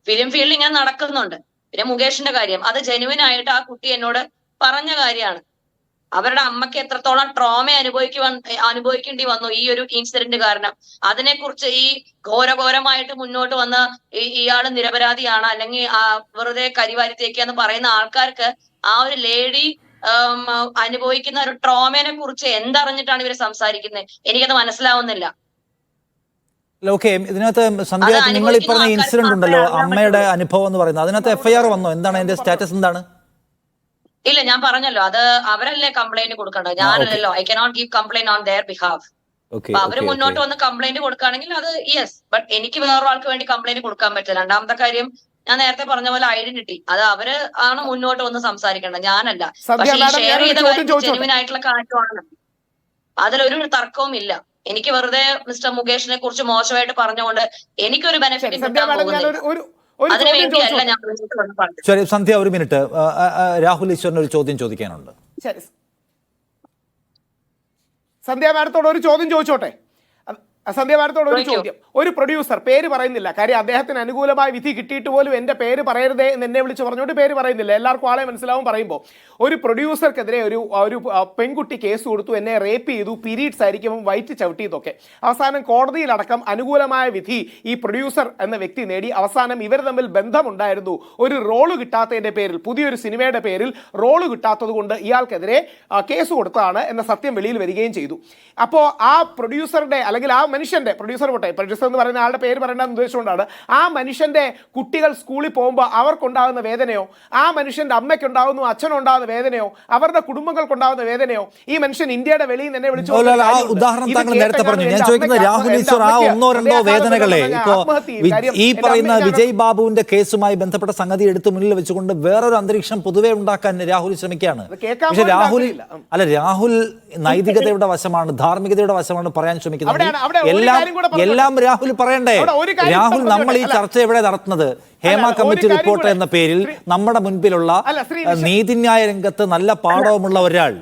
ഫിലിം ഫീൽഡിൽ ഇങ്ങനെ നടക്കുന്നുണ്ട്. പിന്നെ മുകേഷിന്റെ കാര്യം, അത് ജെനുവിൻ ആയിട്ട് ആ കുട്ടി എന്നോട് പറഞ്ഞ കാര്യമാണ്. അവരുടെ അമ്മയ്ക്ക് എത്രത്തോളം ട്രോമ അനുഭവിക്കേണ്ടി വന്നു ഈ ഒരു ഇൻസിഡന്റ് കാരണം. അതിനെക്കുറിച്ച് ഈ ഘോരഘോരമായിട്ട് മുന്നോട്ട് വന്ന ഇയാള് നിരപരാധിയാണ് അല്ലെങ്കിൽ വെറുതെ കരിവാരിത്തേക്കാന്ന് പറയുന്ന ആൾക്കാർക്ക് ആ ഒരു ലേഡി അനുഭവിക്കുന്ന ഒരു ട്രോമയെ കുറിച്ച് എന്തറിഞ്ഞിട്ടാണ് ഇവര് സംസാരിക്കുന്നത്? എനിക്കത് മനസ്സിലാവുന്നില്ല. ഓക്കെ, ഇതിനകത്ത് സന്ധ്യ, നിങ്ങൾ ഈ പറഞ്ഞ ഇൻസിഡന്റ് ഉണ്ടല്ലോ, അമ്മയുടെ അനുഭവം എന്ന് പറയുന്നത്, അതിനകത്ത് FIR വന്നോ? എന്താണ് അതിന്റെ സ്റ്റാറ്റസ്? എന്താണ്? ഇല്ല, ഞാൻ പറഞ്ഞല്ലോ, അത് അവരല്ലേ കംപ്ലൈന്റ് കൊടുക്കേണ്ടത്, ഞാനല്ലല്ലോ. I cannot give complaint on their behalf. അപ്പൊ അവര് മുന്നോട്ട് വന്ന് കംപ്ലൈന്റ് കൊടുക്കുകയാണെങ്കിൽ അത് യെസ്, ബട്ട് എനിക്ക് വേറൊരാൾക്ക് വേണ്ടി കംപ്ലൈന്റ് കൊടുക്കാൻ പറ്റില്ല. രണ്ടാമത്തെ കാര്യം, ഞാൻ നേരത്തെ പറഞ്ഞ പോലെ ഐഡന്റിറ്റി, അത് അവര് ആണ് മുന്നോട്ട് വന്ന് സംസാരിക്കേണ്ടത്, ഞാനല്ല. പക്ഷെ ഈ ഷെയർ ചെയ്ത കാര്യം ജെന്യുവിൻ ആയിട്ടുള്ള കാര്യമാണ്, അതിലൊരു തർക്കവും ഇല്ല. എനിക്ക് വെറുതെ മിസ്റ്റർ മുകേഷിനെ കുറിച്ച് മോശമായിട്ട് പറഞ്ഞുകൊണ്ട് എനിക്കൊരു ബെനിഫിറ്റ് കിട്ടാൻ പോകുന്നില്ല. അതിനു വേണ്ടിയല്ല ഞാൻ പറഞ്ഞത്. ശരി സന്ധ്യ, ഒരു മിനിറ്റ്. രാഹുൽ ഈശ്വറിന് ഒരു ചോദ്യം ചോദിക്കാനുണ്ട്. ശരി, സന്ധ്യ മാഡത്തോട് ഒരു ചോദ്യം ചോദിച്ചോട്ടെ. സന്ധ്യ മാഡത്തോട് ഒരു ചോദ്യം. ഒരു പ്രൊഡ്യൂസർ, പേര് പറയുന്നില്ല, കാര്യം അദ്ദേഹത്തിന് അനുകൂലമായ വിധി കിട്ടിയിട്ട് പോലും എന്റെ പേര് പറയരുതേ എന്ന് എന്നെ വിളിച്ച് പറഞ്ഞുകൊണ്ട് പേര് പറയുന്നില്ല, എല്ലാവർക്കും ആളെ മനസ്സിലാവും പറയുമ്പോൾ. ഒരു പ്രൊഡ്യൂസർക്കെതിരെ ഒരു പെൺകുട്ടി കേസ് കൊടുത്തു, എന്നെ റേപ്പ് ചെയ്തു, പീരീഡ്സ് ആയിരിക്കും, വയറ്റ് ചവിട്ടിയതൊക്കെ. അവസാനം കോടതിയിലടക്കം അനുകൂലമായ വിധി ഈ പ്രൊഡ്യൂസർ എന്ന വ്യക്തി നേടി. അവസാനം ഇവർ തമ്മിൽ ബന്ധമുണ്ടായിരുന്നു. ഒരു റോള് കിട്ടാത്തതിന്റെ പേരിൽ, പുതിയൊരു സിനിമയുടെ പേരിൽ റോള് കിട്ടാത്തത് കൊണ്ട് ഇയാൾക്കെതിരെ കേസ് കൊടുത്തതാണ് എന്ന സത്യം വെളിയിൽ വരികയും ചെയ്തു. അപ്പോൾ ആ പ്രൊഡ്യൂസറുടെ അല്ലെങ്കിൽ ആ മനുഷ്യന്റെ, പ്രൊഡ്യൂസർ എന്ന് പറയുന്ന ആളുടെ പേര് പറയേണ്ട ഉദ്ദേശമുണ്ടാണ്, ആ മനുഷ്യന്റെ കുട്ടികൾ സ്കൂളിൽ പോകുമ്പോൾ അവർക്കുണ്ടാകുന്ന വേദനയോ, ആ മനുഷ്യന്റെ അമ്മയ്ക്കുണ്ടാകുന്നു അച്ഛനുണ്ടാകുന്ന വേദനയോ, അവരുടെ കുടുംബങ്ങൾക്കുണ്ടാകുന്ന വേദനയോ ഈ മനുഷ്യൻ ഇന്ത്യയുടെ വെളിയിൽ തന്നെ വിളിച്ചു. ഉദാഹരണം താങ്കൾ നേരത്തെ പറഞ്ഞു. ഞാൻ ചോദിക്കുന്നത് രാഹുൽ ഈശ്വർ, ആ 1-2 വേദനകളെ ഇപ്പോ ഈ പറയുന്ന വിജയ് ബാബുവിന്റെ കേസുമായി ബന്ധപ്പെട്ട സംഗതി എടുത്ത് മുന്നിൽ വെച്ചുകൊണ്ട് വേറൊരു അന്തരീക്ഷം പൊതുവെ ഉണ്ടാക്കാൻ രാഹുൽ ശ്രമിക്കുകയാണ്. പക്ഷെ രാഹുൽ നൈതികതയുടെ വശമാണ്, ധാർമ്മികതയുടെ വശമാണ് പറയാൻ ശ്രമിക്കുന്നത്. എല്ലാം രാഹുൽ പറയണ്ടേ? രാഹുൽ, നമ്മൾ ഈ ചർച്ച എവിടെ നടത്തുന്നത്? ഹേമ കമ്മിറ്റി റിപ്പോർട്ട് എന്ന പേരിൽ നമ്മുടെ മുൻപിലുള്ള നീതിന്യായ രംഗത്ത് നല്ല പാഠവുമുള്ള ഒരാൾ,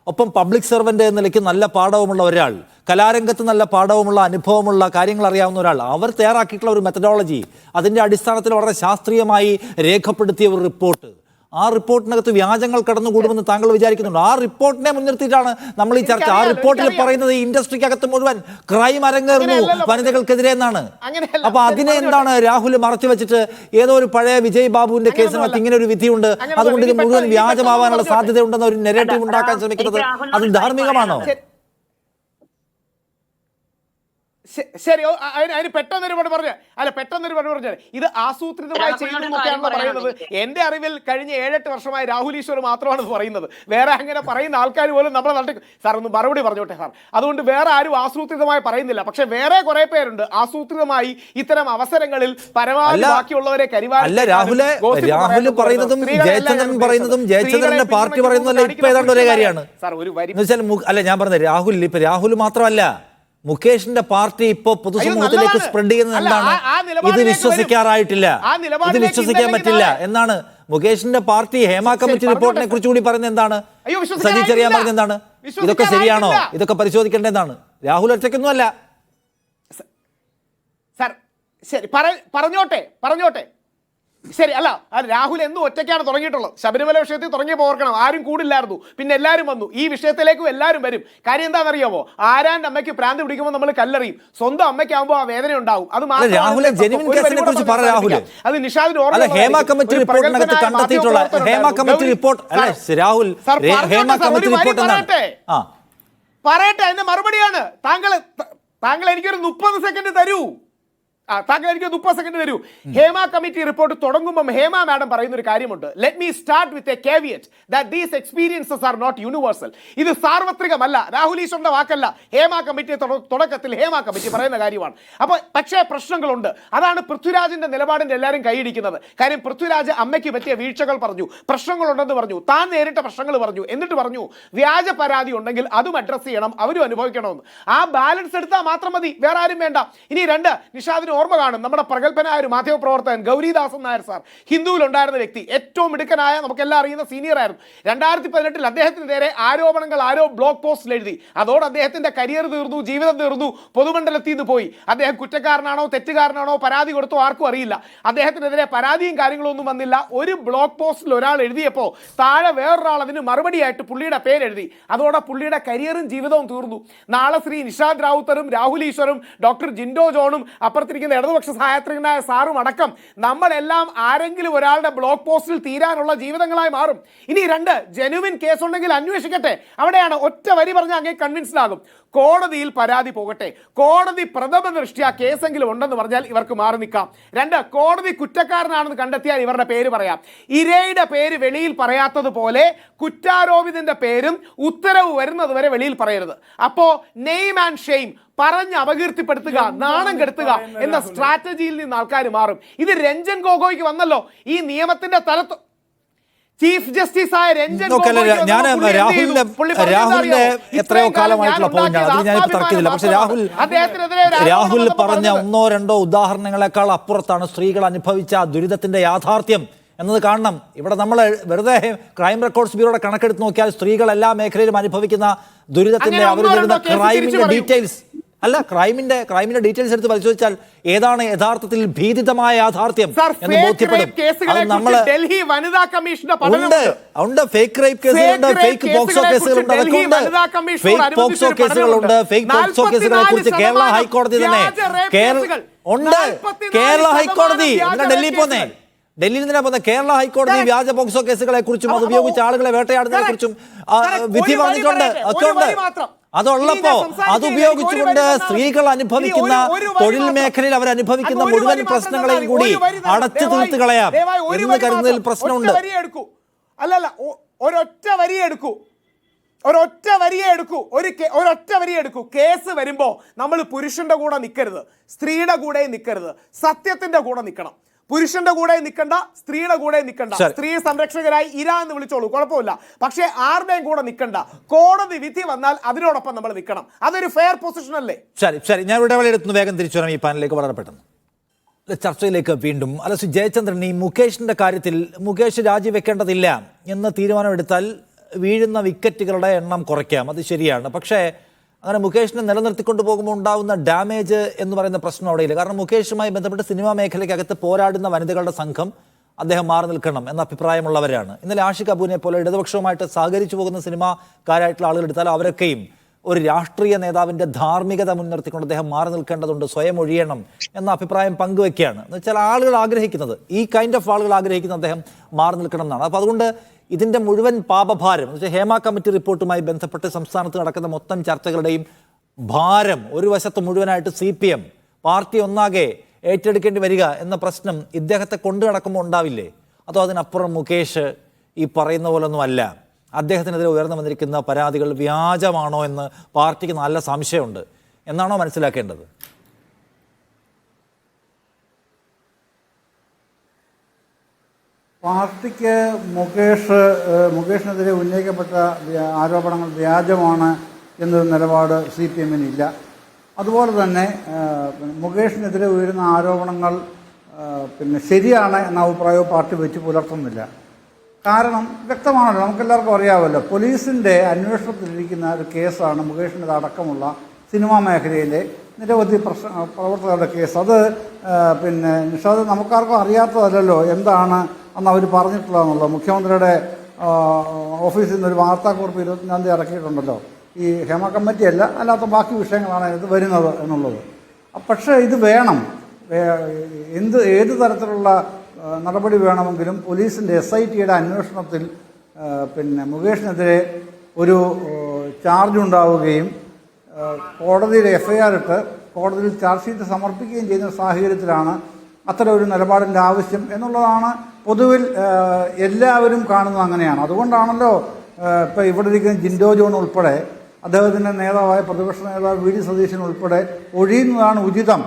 ഒപ്പം പബ്ലിക് സർവന്റ് എന്ന നിലയ്ക്ക് നല്ല പാഠവുമുള്ള ഒരാൾ, കലാരംഗത്ത് നല്ല പാഠവുമുള്ള അനുഭവമുള്ള കാര്യങ്ങൾ അറിയാവുന്ന ഒരാൾ, അവർ തയ്യാറാക്കിയിട്ടുള്ള ഒരു മെത്തഡോളജി, അതിന്റെ അടിസ്ഥാനത്തിൽ വളരെ ശാസ്ത്രീയമായി രേഖപ്പെടുത്തിയ ഒരു റിപ്പോർട്ട്, ആ റിപ്പോർട്ടിനകത്ത് വ്യാജങ്ങൾ കടന്നുകൂടുമെന്ന് താങ്കൾ വിചാരിക്കുന്നുണ്ടോ? ആ റിപ്പോർട്ടിനെ മുൻനിർത്തിയിട്ടാണ് നമ്മൾ ഈ ചർച്ച. ആ റിപ്പോർട്ടിൽ പറയുന്നത് ഈ ഇൻഡസ്ട്രിക്കകത്ത് മുഴുവൻ ക്രൈം അരങ്ങേറുന്നു വനിതകൾക്കെതിരെ എന്നാണ്. അപ്പൊ അതിനെ എന്താണ് രാഹുൽ മറച്ചു വെച്ചിട്ട് ഏതോ ഒരു പഴയ വിജയ് ബാബുവിന്റെ കേസിനകത്ത് ഇങ്ങനെ ഒരു വിധിയുണ്ട്, അതുകൊണ്ട് ഇത് മുഴുവൻ വ്യാജമാവാനുള്ള സാധ്യതയുണ്ടെന്ന ഒരു നെഗറ്റീവ് ഉണ്ടാക്കാൻ ശ്രമിക്കുന്നത് അത് ധാർമ്മികമാണോ? ശരി, അതിന് പെട്ടെന്നൊരു പറഞ്ഞു ഇത് ആസൂത്രിതമായി ചെയ്യുന്നതൊക്കെയാണെന്ന് പറയുന്നത്. എന്റെ അറിവിൽ കഴിഞ്ഞ 7-8 വർഷമായി രാഹുൽ ഈശ്വർ മാത്രമാണ് പറയുന്നത്. വേറെ അങ്ങനെ പറയുന്ന ആൾക്കാർ പോലും നമ്മളെ നട്ടിക്കും. സാർ ഒന്ന് മറുപടി പറഞ്ഞോട്ടെ സാർ. അതുകൊണ്ട് വേറെ ആരും ആസൂത്രിതമായി പറയുന്നില്ല. പക്ഷെ വേറെ കുറെ പേരുണ്ട് ആസൂത്രിതമായി ഇത്തരം അവസരങ്ങളിൽ പരമാവധി ബാക്കിയുള്ളവരെ രാഹുൽ പറയുന്നതും ജയചന്ദ്രൻ പറയുന്നതും ജയചന്ദ്രന്റെ പാർട്ടി പറയുന്നതല്ല ഇപ്പൊ ഏതാണ്ട് ഒരേ കാര്യമാണ് സാർ. ഒരു വരി അല്ല, ഞാൻ പറഞ്ഞത് രാഹുൽ മാത്രമല്ല, മുകേഷിന്റെ പാർട്ടി ഇപ്പോ പൊതുസമൂഹത്തിലേക്ക് സ്പ്രെഡ് ചെയ്യുന്നത് എന്താണ്? ഇത് വിശ്വസിക്കാറായിട്ടില്ല, ഇത് വിശ്വസിക്കാൻ പറ്റില്ല എന്നാണ് മുകേഷിന്റെ പാർട്ടി ഹേമ കമ്മിറ്റി റിപ്പോർട്ടിനെ കുറിച്ച് കൂടി പറയുന്നത്. എന്താണ് സജി ചെറിയാൻ പറഞ്ഞത്? എന്താണ് ഇതൊക്കെ ശരിയാണോ? ഇതൊക്കെ പരിശോധിക്കേണ്ടതാണ്. രാഹുൽ ഒറ്റയ്ക്കൊന്നും അല്ല. സാർ ശരി, പറഞ്ഞോട്ടെ ശരി. അല്ല, രാഹുൽ എന്നും ഒറ്റയ്ക്കാണ് തുടങ്ങിയിട്ടുള്ളത്. ശബരിമല വിഷയത്തിൽ തുടങ്ങിയപ്പോൾ ഓർക്കണം, ആരും കൂടില്ലായിരുന്നു, പിന്നെ എല്ലാവരും വന്നു. ഈ വിഷയത്തിലേക്കും എല്ലാവരും വരും. കാര്യം എന്താണെന്നറിയാമോ? ആരാന്റെ അമ്മയ്ക്ക് പ്രാന്ത് പിടിക്കുമ്പോൾ നമ്മൾ കല്ലെറിയും, സ്വന്തം അമ്മയ്ക്കാകുമ്പോൾ ആ വേദന ഉണ്ടാവും. അത് അത് നിഷാദിന് ഹേമ കമ്മിറ്റി റിപ്പോർട്ടിനകത്ത് കണ്ടെത്തിയിട്ടുള്ള ഹേമ കമ്മിറ്റി റിപ്പോർട്ട് രാഹുൽ പറയട്ടെ, അതിന്റെ മറുപടിയാണ്. താങ്കൾ എനിക്കൊരു 30 സെക്കൻഡ് തരൂ. താങ്കൾ എനിക്ക് 30 സെക്കൻഡ് തരൂ. ഹേമ കമ്മിറ്റി റിപ്പോർട്ട് തുടങ്ങുമ്പോൾ ഹേമ മാഡം പറയുന്ന ഒരു കാര്യമുണ്ട്. Let me start with a caveat that these experiences are not universal. ഇത് സാർവത്രികമല്ല. രാഹുൽ ഈശ്വറിന്റെ വാക്കല്ല. ഹേമ കമ്മിറ്റി തുടക്കത്തിൽ ഹേമ കമ്മിറ്റി പറയുന്ന കാര്യമാണ്. അപ്പോൾ പക്ഷേ പ്രശ്നങ്ങളുണ്ട്. അതാണ് പൃഥ്വിരാജിന്റെ നിലപാടിന്റെ എല്ലാവരും കൈയിടിക്കുന്നത്. കാര്യം പൃഥ്വിരാജ് അമ്മയ്ക്ക് പറ്റിയ വീഴ്ചകൾ പറഞ്ഞു, പ്രശ്നങ്ങളുണ്ടെന്ന് പറഞ്ഞു, താൻ നേരിട്ട പ്രശ്നങ്ങൾ പറഞ്ഞു, എന്നിട്ട് പറഞ്ഞു വ്യാജ പരാതി ഉണ്ടെങ്കിൽ അതും അഡ്രസ് ചെയ്യണം, അവരും അനുഭവിക്കണമെന്ന്. ആ ബാലൻസ് എടുത്താൽ മാത്രം മതി, വേറെ ആരും വേണ്ട. ഇനി രണ്ട്, നിഷാദിന് ഓർമ്മ കാണും, നമ്മുടെ പ്രഗത്ഭനായ ഒരു മാധ്യമപ്രവർത്തകൻ ഗൗരിദാസൻ നായർ സാർ, ഹിന്ദുവിലുണ്ടായിരുന്ന വ്യക്തി, ഏറ്റവും മിടുക്കനായ നമുക്കെല്ലാം അറിയുന്ന സീനിയർ ആയിരുന്നു. 2018 അദ്ദേഹത്തിന് നേരെ ആരോപണങ്ങൾ ബ്ലോഗ് പോസ്റ്റിൽ എഴുതി. അതോടെ അദ്ദേഹത്തിന്റെ കരിയർ തീർന്നു, ജീവിതം തീർന്നു, പൊതുമണ്ഡലത്തിൽ നിന്ന് പോയി. അദ്ദേഹം കുറ്റക്കാരനാണോ തെറ്റുകാരനാണോ പരാതി കൊടുത്തോ ആർക്കും അറിയില്ല. അദ്ദേഹത്തിനെതിരെ പരാതിയും കാര്യങ്ങളൊന്നും വന്നില്ല. ഒരു ബ്ലോഗ് പോസ്റ്റിൽ ഒരാൾ എഴുതിയപ്പോൾ താഴെ വേറൊരാൾ അതിന് മറുപടിയായിട്ട് പുള്ളിയുടെ പേരെഴുതി. അതോടെ പുള്ളിയുടെ കരിയറും ജീവിതവും തീർന്നു. നാളെ ശ്രീ നിഷാദ് റാവുത്തറും രാഹുൽ ഈശ്വറും ഡോക്ടർ ജിൻഡോ ജോണും അപ്പുറത്തിരിക്കുന്ന ഇടതുപക്ഷ സഹായത്രികനായ സാറും അടക്കം നമ്മളെല്ലാം ആരെങ്കിലും ഒരാളുടെ ബ്ലോഗ് പോസ്റ്റിൽ തീരാനുള്ള ജീവിതങ്ങളായി മാറും. ഇനി രണ്ട്, ജെനുവിൻ കേസ് ഉണ്ടെങ്കിൽ അന്വേഷിക്കട്ടെ. അവിടെയാണ് ഒറ്റ വരി പറഞ്ഞാൽ അങ്ങേ കൺവിൻസ്ഡ് ആകും. കോടതിയിൽ പരാതി പോകട്ടെ. കോടതി പ്രഥമ ദൃഷ്ട്യാ കേസെങ്കിലും ഉണ്ടെന്ന് പറഞ്ഞാൽ ഇവർക്ക് മാറി നിൽക്കാം. രണ്ട്, കോടതി കുറ്റക്കാരനാണെന്ന് കണ്ടെത്തിയാൽ ഇവരുടെ പേര് പറയാം. ഇരയുടെ പേര് വെളിയിൽ പറയാത്തതുപോലെ കുറ്റാരോപിതന്റെ പേരും ഉത്തരവ് വരുന്നത് വരെ വെളിയിൽ പറയരുത്. അപ്പോ നെയിം ആൻഡ് ഷെയിം പറഞ്ഞ് അപകീർത്തിപ്പെടുത്തുക, നാണം കെടുത്തുക എന്ന സ്ട്രാറ്റജിയിൽ നിന്ന് ആൾക്കാർ മാറും. ഇത് രഞ്ജൻ ഗൊഗോയ്ക്ക് വന്നല്ലോ. ഈ നിയമത്തിന്റെ തലത്ത് ചീഫ് ജസ്റ്റിസ് ആയ രഞ്ജൻ രാഹുലിന്റെ എത്രയോ കാലമായിട്ടുള്ള പോയിന്റാണ് അത്, ഞാൻ തർക്കില്ല. പക്ഷെ രാഹുൽ പറഞ്ഞ 1-2 ഉദാഹരണങ്ങളെക്കാൾ അപ്പുറത്താണ് സ്ത്രീകൾ അനുഭവിച്ച ദുരിതത്തിന്റെ യാഥാർത്ഥ്യം എന്നത് കാണണം. ഇവിടെ നമ്മൾ വെറുതെ ക്രൈം റെക്കോർഡ്സ് ബ്യൂറോയുടെ കണക്കെടുത്ത് നോക്കിയാൽ സ്ത്രീകൾ എല്ലാ മേഖലയിലും അനുഭവിക്കുന്ന ദുരിതത്തിന്റെ അവർ വരുന്ന ക്രൈമിന്റെ ഡീറ്റെയിൽസ് അല്ല, ക്രൈമിന്റെ ഡീറ്റെയിൽസ് എടുത്ത് പരിശോധിച്ചാൽ ഏതാണ് യഥാർത്ഥത്തിൽ ഭീതിതമായ യാഥാർത്ഥ്യം എന്ന് ബോധ്യപ്പെടും. ഡൽഹി വനിതാ കമ്മീഷന്റെ ഉണ്ട്, ഫേക്ക് റേപ്പ് കേസുകളുണ്ട്, ഫേക്ക് പോക്സോ കേസുകളുണ്ട്, അതൊക്കെ ഉണ്ട്. ഫേക്ക് പോക്സോ കേസുകളുണ്ട്. ഫേക്ക് പോക്സോ കേസുകളെ കുറിച്ച് കേരള ഹൈക്കോടതി തന്നെ ഉണ്ട്. കേരള ഹൈക്കോടതി എന്തിനാ ഡൽഹി പോന്നേ? ഡൽഹിയിൽ നിന്നാ പോകുന്നത്? കേരള ഹൈക്കോടതി വ്യാജ പോക്സോ കേസുകളെ കുറിച്ചും അത് ഉപയോഗിച്ച ആളുകളെ വേട്ടയാടുന്നതിനെ കുറിച്ചും വിധി പറഞ്ഞിട്ടുണ്ട്, ഒക്കെ ഉണ്ട്. അതുള്ളപ്പോ അതുപയോഗിച്ചുകൊണ്ട് സ്ത്രീകൾ അനുഭവിക്കുന്ന തൊഴിൽ മേഖലയിൽ അവർ അനുഭവിക്കുന്ന മുഴുവൻ പ്രശ്നങ്ങളെയും കൂടി അടച്ചു തീർത്ത് കളയാം എന്ന് കരുതുന്നതിൽ പ്രശ്നമുണ്ട്. അല്ലല്ല, ഒരൊറ്റ വരിയെ എടുക്കൂ. കേസ് വരുമ്പോ നമ്മൾ പുരുഷന്റെ കൂടെ നിൽക്കരുത്, സ്ത്രീയുടെ കൂടെ നിൽക്കരുത്, സത്യത്തിന്റെ കൂടെ നിൽക്കണം. പുരുഷന്റെ കൂടെ നിൽക്കണ്ട, സ്ത്രീയുടെ കൂടെ നിൽക്കണ്ട. സ്ത്രീ സംരക്ഷകരായി ഇര എന്ന് വിളിച്ചോളൂ, കുഴപ്പമില്ല. പക്ഷേ ആരുടെയും കൂടെ നിൽക്കണ്ട. കോടതി വിധി വന്നാൽ അതിനോടൊപ്പം നമ്മൾ നിൽക്കണം. അതൊരു ഫെയർ പൊസിഷൻ അല്ലേ? ശരി, ഞാൻ ഇവിടെ എടുത്തുന്നു, വേഗം തിരിച്ചു വരാം ഈ പാനലിലേക്ക് വളരെ പെട്ടെന്ന്. ചർച്ചയിലേക്ക് വീണ്ടും. അല്ല, ജയചന്ദ്രൻ, ഈ മുകേഷിന്റെ കാര്യത്തിൽ മുകേഷ് രാജിവെക്കേണ്ടതില്ല എന്ന് തീരുമാനമെടുത്താൽ വീഴുന്ന വിക്കറ്റുകളുടെ എണ്ണം കുറയ്ക്കാം, അത് ശരിയാണ്. പക്ഷേ അങ്ങനെ മുകേഷിനെ നിലനിർത്തിക്കൊണ്ട് പോകുമ്പോൾ ഉണ്ടാകുന്ന ഡാമേജ് എന്ന് പറയുന്ന പ്രശ്നം അവിടെയില്ല. കാരണം മുകേഷുമായി ബന്ധപ്പെട്ട് സിനിമാ മേഖലയ്ക്കകത്ത് പോരാടുന്ന വനിതകളുടെ സംഘം അദ്ദേഹം മാറി നിൽക്കണം എന്ന അഭിപ്രായമുള്ളവരാണ്. ഇന്നലെ ആഷിഖ് അബുവിനെ പോലെ ഇടതുപക്ഷവുമായിട്ട് സഹകരിച്ചു പോകുന്ന സിനിമാക്കാരായിട്ടുള്ള ആളുകൾ എടുത്താൽ അവരൊക്കെയും ഒരു രാഷ്ട്രീയ നേതാവിൻ്റെ ധാർമ്മികത മുൻനിർത്തിക്കൊണ്ട് അദ്ദേഹം മാറി നിൽക്കേണ്ടതുണ്ട്, സ്വയം ഒഴിയണം എന്ന അഭിപ്രായം പങ്കുവെക്കുകയാണ്. എന്ന് വെച്ചാൽ ആളുകൾ ആഗ്രഹിക്കുന്നത്, ഈ കൈൻഡ് ഓഫ് ആളുകൾ ആഗ്രഹിക്കുന്ന അദ്ദേഹം മാറി നിൽക്കണം എന്നാണ്. അപ്പോൾ അതുകൊണ്ട് ഇതിൻ്റെ മുഴുവൻ പാപഭാരം എന്ന് വെച്ചാൽ ഹേമ കമ്മിറ്റി റിപ്പോർട്ടുമായി ബന്ധപ്പെട്ട് സംസ്ഥാനത്ത് നടക്കുന്ന മൊത്തം ചർച്ചകളുടെയും ഭാരം ഒരു വശത്ത് മുഴുവനായിട്ട് CPM പാർട്ടി ഒന്നാകെ ഏറ്റെടുക്കേണ്ടി വരിക എന്ന പ്രശ്നം ഇദ്ദേഹത്തെ കൊണ്ടു നടക്കുമ്പോൾ ഉണ്ടാവില്ലേ? അതോ അതിനപ്പുറം മുകേഷ് ഈ പറയുന്ന പോലൊന്നും അല്ല, അദ്ദേഹത്തിനെതിരെ ഉയർന്നു വന്നിരിക്കുന്ന പരാതികൾ വ്യാജമാണോ എന്ന് പാർട്ടിക്ക് നല്ല സംശയമുണ്ട് എന്നാണോ മനസ്സിലാക്കേണ്ടത്? പാർട്ടിക്ക് മുകേഷിനെതിരെ ഉന്നയിക്കപ്പെട്ട ആരോപണങ്ങൾ വ്യാജമാണ് എന്നൊരു നിലപാട് CPM-നില്ല. അതുപോലെ തന്നെ മുകേഷിനെതിരെ ഉയരുന്ന ആരോപണങ്ങൾ ശരിയാണ് എന്ന അഭിപ്രായവും പാർട്ടി വെച്ച് പുലർത്തുന്നില്ല. കാരണം വ്യക്തമാണല്ലോ, നമുക്കെല്ലാവർക്കും അറിയാമല്ലോ, പോലീസിൻ്റെ അന്വേഷണത്തിലിരിക്കുന്ന ഒരു കേസാണ് മുകേഷിൻ്റെ അടക്കമുള്ള സിനിമാ മേഖലയിലെ നിരവധി പ്രവർത്തകരുടെ കേസ്. അത് നിഷാദ്, നമുക്കാർക്കും അറിയാത്തതല്ലോ എന്താണ് അന്ന് അവർ പറഞ്ഞിട്ടുള്ളതെന്നുള്ളത്. മുഖ്യമന്ത്രിയുടെ ഓഫീസിൽ നിന്ന് ഒരു വാർത്താക്കുറിപ്പ് 24-ാം തീയതി ഇറക്കിയിട്ടുണ്ടല്ലോ. ഈ ഹേമ കമ്മിറ്റി അല്ലാത്ത ബാക്കി വിഷയങ്ങളാണ് ഇത് വരുന്നത് എന്നുള്ളത്. പക്ഷേ ഇത് വേണം, ഏത് തരത്തിലുള്ള നടപടി വേണമെങ്കിലും പോലീസിൻ്റെ SIT-യുടെ അന്വേഷണത്തിൽ മുകേഷിനെതിരെ ഒരു ചാർജ് ഉണ്ടാവുകയും കോടതിയിൽ FIR ഇട്ട് കോടതിയിൽ ചാർജ് ഷീറ്റ് സമർപ്പിക്കുകയും ചെയ്യുന്ന സാഹചര്യത്തിലാണ് അത്തരം ഒരു നിലപാടിൻ്റെ ആവശ്യം എന്നുള്ളതാണ് പൊതുവിൽ എല്ലാവരും കാണുന്നത് അങ്ങനെയാണ്. അതുകൊണ്ടാണല്ലോ ഇപ്പോൾ ഇവിടെ ഇരിക്കുന്ന ജിൻഡോ ജോൺ ഉൾപ്പെടെ അദ്ദേഹത്തിൻ്റെ നേതാവായ പ്രതിപക്ഷ നേതാവ് വി ഡി സതീശൻ ഉൾപ്പെടെ ഒഴിയുന്നതാണ് ഉചിതം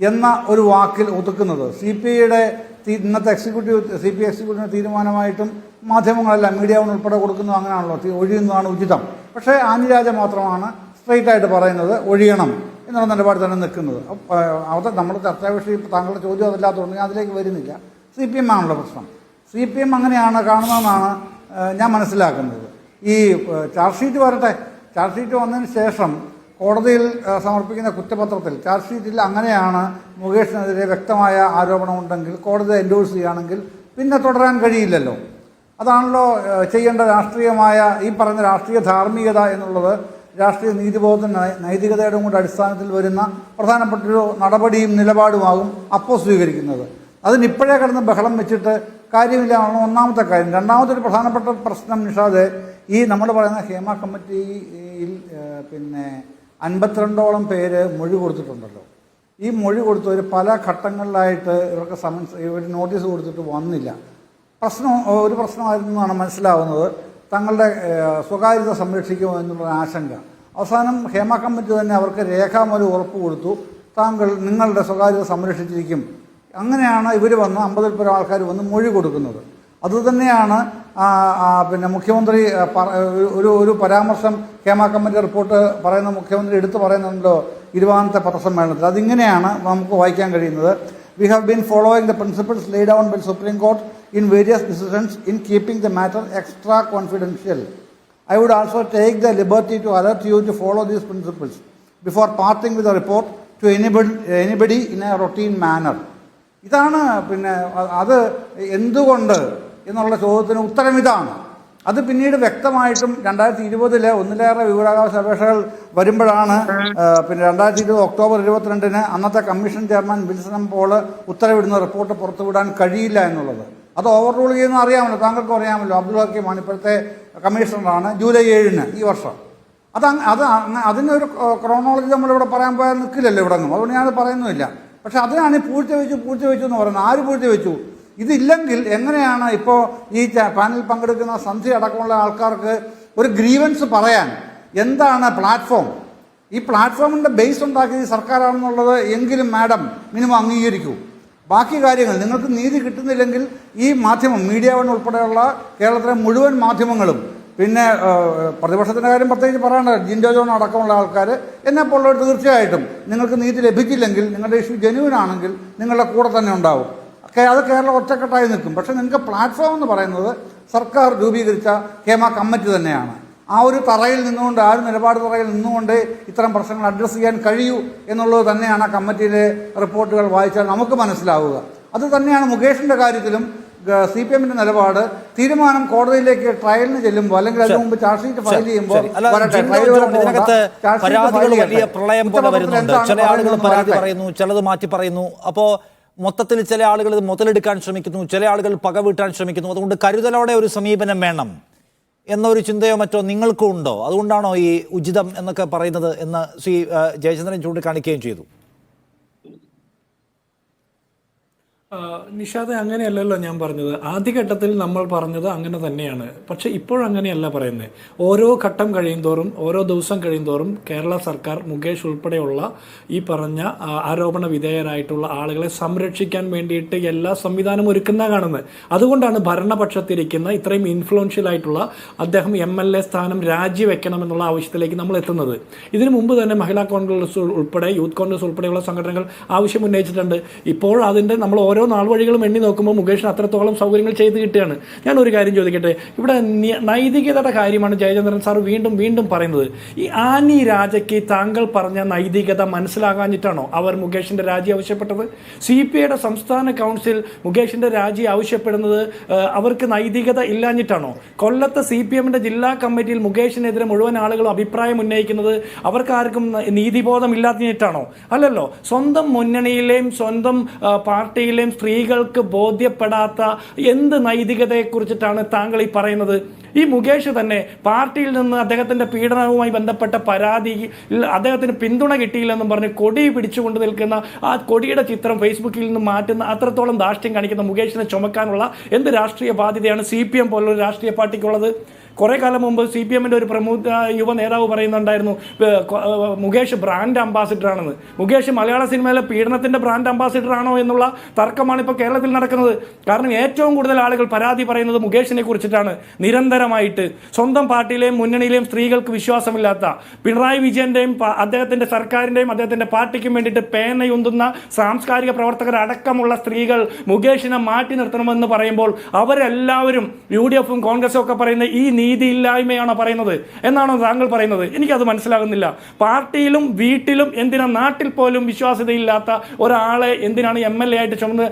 എന്ന ഒരു വാക്കിൽ ഒതുക്കുന്നത്. CPIയുടെ ഇന്നത്തെ CPI എക്സിക്യൂട്ടീവിൻ്റെ തീരുമാനമായിട്ടും മാധ്യമങ്ങളെല്ലാം മീഡിയ വൺ ഉൾപ്പെടെ കൊടുക്കുന്നത് അങ്ങനെയാണല്ലോ, ഒഴിയുന്നതാണ് ഉചിതം. പക്ഷേ ആനിരാജ മാത്രമാണ് സ്ട്രെയിറ്റ് ആയിട്ട് പറയുന്നത് ഒഴിയണം എന്നുള്ള നിലപാട് തന്നെ നിൽക്കുന്നത്. അത് നമ്മുടെ ചർച്ചാ വിഷയം താങ്കളുടെ ചോദ്യം അതല്ലാത്തതുകൊണ്ട് ഞാൻ അതിലേക്ക് വരുന്നില്ല. CPM ആണല്ലോ പ്രശ്നം. CPM അങ്ങനെയാണ് കാണുന്നതെന്നാണ് ഞാൻ മനസ്സിലാക്കുന്നത്. ഈ ചാർജ് ഷീറ്റ് വരട്ടെ, ചാർജ് ഷീറ്റ് വന്നതിന് ശേഷം കോടതിയിൽ സമർപ്പിക്കുന്ന കുറ്റപത്രത്തിൽ ചാർജ് ഷീറ്റിൽ അങ്ങനെയാണ് മുകേഷിനെതിരെ വ്യക്തമായ ആരോപണമുണ്ടെങ്കിൽ കോടതി എൻഡോഴ്സ് ചെയ്യുകയാണെങ്കിൽ പിന്നെ തുടരാൻ കഴിയില്ലല്ലോ. അതാണല്ലോ ചെയ്യേണ്ട രാഷ്ട്രീയമായ ഈ പറഞ്ഞ രാഷ്ട്രീയ ധാർമ്മികത എന്നുള്ളത്. രാഷ്ട്രീയ നീതിബോധത്തിൻ്റെ നൈതികതയുടെ കൂടെ അടിസ്ഥാനത്തിൽ വരുന്ന പ്രധാനപ്പെട്ടൊരു നടപടിയും നിലപാടുമാകും അപ്പോൾ സ്വീകരിക്കുന്നത്. അതിനിപ്പോഴേ കിടന്ന് ബഹളം വെച്ചിട്ട് കാര്യമില്ല എന്നാണ് ഒന്നാമത്തെ കാര്യം. രണ്ടാമത്തെ ഒരു പ്രധാനപ്പെട്ട പ്രശ്നം നിഷാദ്, ഈ നമ്മൾ പറയുന്ന ഹേമ കമ്മിറ്റിയിൽ പിന്നെ 52ഓളം പേര് മൊഴി കൊടുത്തിട്ടുണ്ടല്ലോ. ഈ മൊഴി കൊടുത്തവർ പല ഘട്ടങ്ങളിലായിട്ട് ഇവർക്ക് ഇവർ നോട്ടീസ് കൊടുത്തിട്ട് വന്നില്ല. ഒരു പ്രശ്നമായിരുന്നു എന്നാണ് മനസ്സിലാവുന്നത്. തങ്ങളുടെ സ്വകാര്യത സംരക്ഷിക്കുമോ എന്നുള്ള ആശങ്ക. അവസാനം ഹേമ കമ്മിറ്റി തന്നെ അവർക്ക് രേഖാമൂലം ഉറപ്പ് കൊടുത്തു, നിങ്ങളുടെ സ്വകാര്യത സംരക്ഷിച്ചിരിക്കും. അങ്ങനെയാണ് ഇവർ വന്ന് 50-ൽ പരം ആൾക്കാർ വന്ന് മൊഴി കൊടുക്കുന്നത്. അതുതന്നെയാണ് പിന്നെ മുഖ്യമന്ത്രി ഒരു പരാമർശം ഹേമ കമ്മിറ്റി റിപ്പോർട്ട് പറയുന്ന മുഖ്യമന്ത്രി എടുത്തു പറയുന്നുണ്ടല്ലോ 20ാമത്തെ പത്രസമ്മേളനത്തിൽ. അതിങ്ങനെയാണ് നമുക്ക് വായിക്കാൻ കഴിയുന്നത്. We have been following the principles laid down by the Supreme Court in various decisions in keeping the matter extra confidential. I would also take the liberty to alert you to follow these principles before parting with the report to anybody in a routine manner. ഇതാണ് പിന്നെ അത് എന്തുകൊണ്ട് എന്നുള്ള ചോദ്യത്തിന് ഉത്തരം ഇതാണ്. അത് പിന്നീട് വ്യക്തമായിട്ടും 2020 ഒന്നിലേറെ വിവരാവകാശ അപേക്ഷകൾ വരുമ്പോഴാണ് പിന്നെ 2020 ഒക്ടോബർ 22 അന്നത്തെ കമ്മീഷൻ ചെയർമാൻ വിൽസൺ പോൾ ഉത്തരവിടുന്ന റിപ്പോർട്ട് പുറത്തുവിടാൻ കഴിയില്ല എന്നുള്ളത്. അത് ഓവർ റൂൾ ചെയ്യുന്ന അറിയാമല്ലോ, താങ്കൾക്കും അറിയാമല്ലോ. അബ്ദുൽ ഹക്കീമാണ് ഇപ്പോഴത്തെ കമ്മീഷണറാണ്. ജൂലൈ 7 ഈ വർഷം. അതിനൊരു ക്രോണോളജി നമ്മളിവിടെ പറയാൻ പോയാൽ നിൽക്കില്ലല്ലോ ഇവിടെ നിന്നും. അതുകൊണ്ട് ഞാനത് പറയുന്നുമില്ല. പക്ഷെ അതിനാണ് പൂഴ്ത്തിവെച്ചു എന്ന് പറയുന്നത്. ആര് പൂഴ്ത്തിവെച്ചു? ഇതില്ലെങ്കിൽ എങ്ങനെയാണ് ഇപ്പോൾ ഈ പാനൽ പങ്കെടുക്കുന്ന സന്ധ്യ അടക്കമുള്ള ആൾക്കാർക്ക് ഒരു ഗ്രീവൻസ് പറയാൻ എന്താണ് പ്ലാറ്റ്ഫോം? ഈ പ്ലാറ്റ്ഫോമിൻ്റെ ബേസ് ഉണ്ടാക്കിയത് സർക്കാരാണെന്നുള്ളത് എങ്കിലും മാഡം മിനിമം അംഗീകരിക്കൂ. ബാക്കി കാര്യങ്ങൾ നിങ്ങൾക്ക് നീതി കിട്ടുന്നില്ലെങ്കിൽ ഈ മാധ്യമം മീഡിയ വൺ ഉൾപ്പെടെയുള്ള കേരളത്തിലെ മുഴുവൻ മാധ്യമങ്ങളും, പിന്നെ പ്രതിപക്ഷത്തിൻ്റെ കാര്യം പ്രത്യേകിച്ച് പറയേണ്ട, ജിൻഡോ ജോൺ അടക്കമുള്ള ആൾക്കാർ എന്നെപ്പോലുള്ളവർ തീർച്ചയായിട്ടും നിങ്ങൾക്ക് നീതി ലഭിച്ചില്ലെങ്കിൽ നിങ്ങളുടെ ഇഷ്യൂ ജെന്യൂൻ ആണെങ്കിൽ നിങ്ങളുടെ കൂടെ തന്നെ ഉണ്ടാവും. അത് കേരളം ഒറ്റക്കെട്ടായി നിൽക്കും. പക്ഷേ നിങ്ങൾക്ക് പ്ലാറ്റ്ഫോം എന്ന് പറയുന്നത് സർക്കാർ രൂപീകരിച്ച ഹേമ കമ്മിറ്റി തന്നെയാണ്. ആ ഒരു തറയിൽ നിന്നുകൊണ്ട്, ആ ഒരു നിലപാട് തറയിൽ നിന്നുകൊണ്ട് ഇത്തരം പ്രശ്നങ്ങൾ അഡ്രസ്സ് ചെയ്യാൻ കഴിയൂ എന്നുള്ളത് തന്നെയാണ് ആ കമ്മിറ്റിയിലെ റിപ്പോർട്ടുകൾ വായിച്ചാൽ നമുക്ക് മനസ്സിലാവുക. അത് തന്നെയാണ് മുകേഷിൻ്റെ കാര്യത്തിലും CPMന്റെ നിലപാട്. തീരുമാനം കോടതിയിലേക്ക് ട്രയലിന് ചെല്ലുമ്പോൾ അല്ലെങ്കിൽ അതിന് മുമ്പ് ചാർജ് ഷീറ്റ് ഫയൽ ചെയ്യുമ്പോൾ വലിയ പ്രളയം പോലെ വരുന്നുണ്ട്. ചില ആളുകൾ പരാതി പറയുന്നു, ചിലത് മാറ്റി പറയുന്നു. അപ്പോൾ മൊത്തത്തിൽ ചില ആളുകൾ ഇത് മുതലെടുക്കാൻ ശ്രമിക്കുന്നു, ചില ആളുകൾ പക വീട്ടാൻ ശ്രമിക്കുന്നു. അതുകൊണ്ട് കരുതലോടെ ഒരു സമീപനം വേണം എന്നൊരു ചിന്തയോ മറ്റോ നിങ്ങൾക്കും ഉണ്ടോ? അതുകൊണ്ടാണോ ഈ ഉചിതം എന്നൊക്കെ പറയുന്നത് എന്ന് ശ്രീ ജയചന്ദ്രൻ ചൂണ്ടിക്കാണിക്കുകയും ചെയ്തു. നിഷാദ്, അങ്ങനെയല്ലല്ലോ ഞാൻ പറഞ്ഞത്. ആദ്യഘട്ടത്തിൽ നമ്മൾ പറഞ്ഞത് അങ്ങനെ തന്നെയാണ്. പക്ഷെ ഇപ്പോഴങ്ങനെയല്ല പറയുന്നത്. ഓരോ ഘട്ടം കഴിയുന്തോറും, ഓരോ ദിവസം കഴിയുന്തോറും കേരള സർക്കാർ മുകേഷ് ഉൾപ്പെടെയുള്ള ഈ പറഞ്ഞ ആരോപണ വിധേയരായിട്ടുള്ള ആളുകളെ സംരക്ഷിക്കാൻ വേണ്ടിയിട്ട് എല്ലാ സംവിധാനവും ഒരുക്കുന്ന കാണുന്നത്. അതുകൊണ്ടാണ് ഭരണപക്ഷത്തിരിക്കുന്ന ഇത്രയും ഇൻഫ്ലുവൻഷ്യൽ ആയിട്ടുള്ള അദ്ദേഹം MLA സ്ഥാനം രാജിവെക്കണമെന്നുള്ള ആവശ്യത്തിലേക്ക് നമ്മൾ എത്തുന്നത്. ഇതിനു മുമ്പ് തന്നെ മഹിളാ കോൺഗ്രസ് ഉൾപ്പെടെ യൂത്ത് കോൺഗ്രസ് ഉൾപ്പെടെയുള്ള സംഘടനകൾ ആവശ്യം ഉന്നയിച്ചിട്ടുണ്ട്. ഇപ്പോൾ അതിൻ്റെ നമ്മൾ ഓരോ നാൾ വഴികളും എണ്ണി നോക്കുമ്പോൾ മുകേഷിന് അത്രത്തോളം സൗകര്യങ്ങൾ ചെയ്ത് കിട്ടുകയാണ്. ഞാൻ ഒരു കാര്യം ചോദിക്കട്ടെ, ഇവിടെ നൈതികതയുടെ കാര്യമാണ് ജയചന്ദ്രൻ സാർ വീണ്ടും പറയുന്നത്. ഈ ആനി രാജയ്ക്ക് താങ്കൾ പറഞ്ഞ നൈതികത മനസ്സിലാകാഞ്ഞിട്ടാണോ അവർ മുകേഷിന്റെ രാജി ആവശ്യപ്പെട്ടത്? CPIയുടെ സംസ്ഥാന കൗൺസിൽ മുകേഷിന്റെ രാജി ആവശ്യപ്പെടുന്നത് അവർക്ക് നൈതികത ഇല്ലാഞ്ഞിട്ടാണോ? കൊല്ലത്തെ CPMന്റെ ജില്ലാ കമ്മിറ്റിയിൽ മുകേഷിനെതിരെ മുഴുവൻ ആളുകളും അഭിപ്രായം ഉന്നയിക്കുന്നത് അവർക്കാർക്കും നീതിബോധം ഇല്ലാഞ്ഞിട്ടാണോ? അല്ലല്ലോ. സ്വന്തം മുന്നണിയിലെയും സ്വന്തം പാർട്ടിയിലെയും മുന്നണിയിലെയും സ്ത്രീകൾക്ക് ബോധ്യപ്പെടാത്ത എന്ത് നൈതികതയെക്കുറിച്ചിട്ടാണ് താങ്കൾ ഈ പറയുന്നത്? ഈ മുകേഷ് തന്നെ പാർട്ടിയിൽ നിന്ന് അദ്ദേഹത്തിന്റെ പീഡനവുമായി ബന്ധപ്പെട്ട പരാതിയിൽ അദ്ദേഹത്തിന് പിന്തുണ കിട്ടിയില്ലെന്നും പറഞ്ഞ് കൊടി പിടിച്ചുകൊണ്ട് നിൽക്കുന്ന ആ കൊടിയുടെ ചിത്രം ഫേസ്ബുക്കിൽ നിന്ന് മാറ്റുന്ന അത്രത്തോളം ധാർഷ്ട്യം കാണിക്കുന്ന മുകേഷിനെ ചുമക്കാനുള്ള എന്ത് രാഷ്ട്രീയ ബാധ്യതയാണ് CPM പോലുള്ള രാഷ്ട്രീയ പാർട്ടിക്കുള്ളത്? കുറെ കാലം മുമ്പ് CPM-ന്റെ ഒരു പ്രമുഖ യുവ നേതാവ് പറയുന്നുണ്ടായിരുന്നു മുകേഷ് ബ്രാൻഡ് അംബാസിഡർ ആണെന്ന്. മുകേഷ് മലയാള സിനിമയിലെ പീഡനത്തിന്റെ ബ്രാൻഡ് അംബാസിഡർ ആണോ എന്നുള്ള തർക്കമാണ് ഇപ്പോൾ കേരളത്തിൽ നടക്കുന്നത്. കാരണം ഏറ്റവും കൂടുതൽ ആളുകൾ പരാതി പറയുന്നത് മുകേഷിനെ കുറിച്ചിട്ടാണ്. നിരന്തരമായിട്ട് സ്വന്തം പാർട്ടിയിലെയും മുന്നണിയിലെയും സ്ത്രീകൾക്ക് വിശ്വാസമില്ലാത്ത പിണറായി വിജയന്റെയും അദ്ദേഹത്തിന്റെ സർക്കാരിന്റെയും അദ്ദേഹത്തിന്റെ പാർട്ടിക്കും വേണ്ടിയിട്ട് പേനയുന്തുന്ന സാംസ്കാരിക പ്രവർത്തകരടക്കമുള്ള സ്ത്രീകൾ മുകേഷിനെ മാറ്റി നിർത്തണമെന്ന് പറയുമ്പോൾ അവരെല്ലാവരും UDF-ഉം കോൺഗ്രസും ഒക്കെ പറയുന്ന ഈ നീതിയില്ലായ്മയാണോ പറയുന്നത് എന്നാണോ താങ്കൾ പറയുന്നത്? എനിക്കത് മനസ്സിലാകുന്നില്ല. പാർട്ടിയിലും വീട്ടിലും എന്തിനാ നാട്ടിൽ പോലും വിശ്വാസ്യതയില്ലാത്ത ഒരാളെ എന്തിനാണ് MLA ആയിട്ട് ചുമന്ന്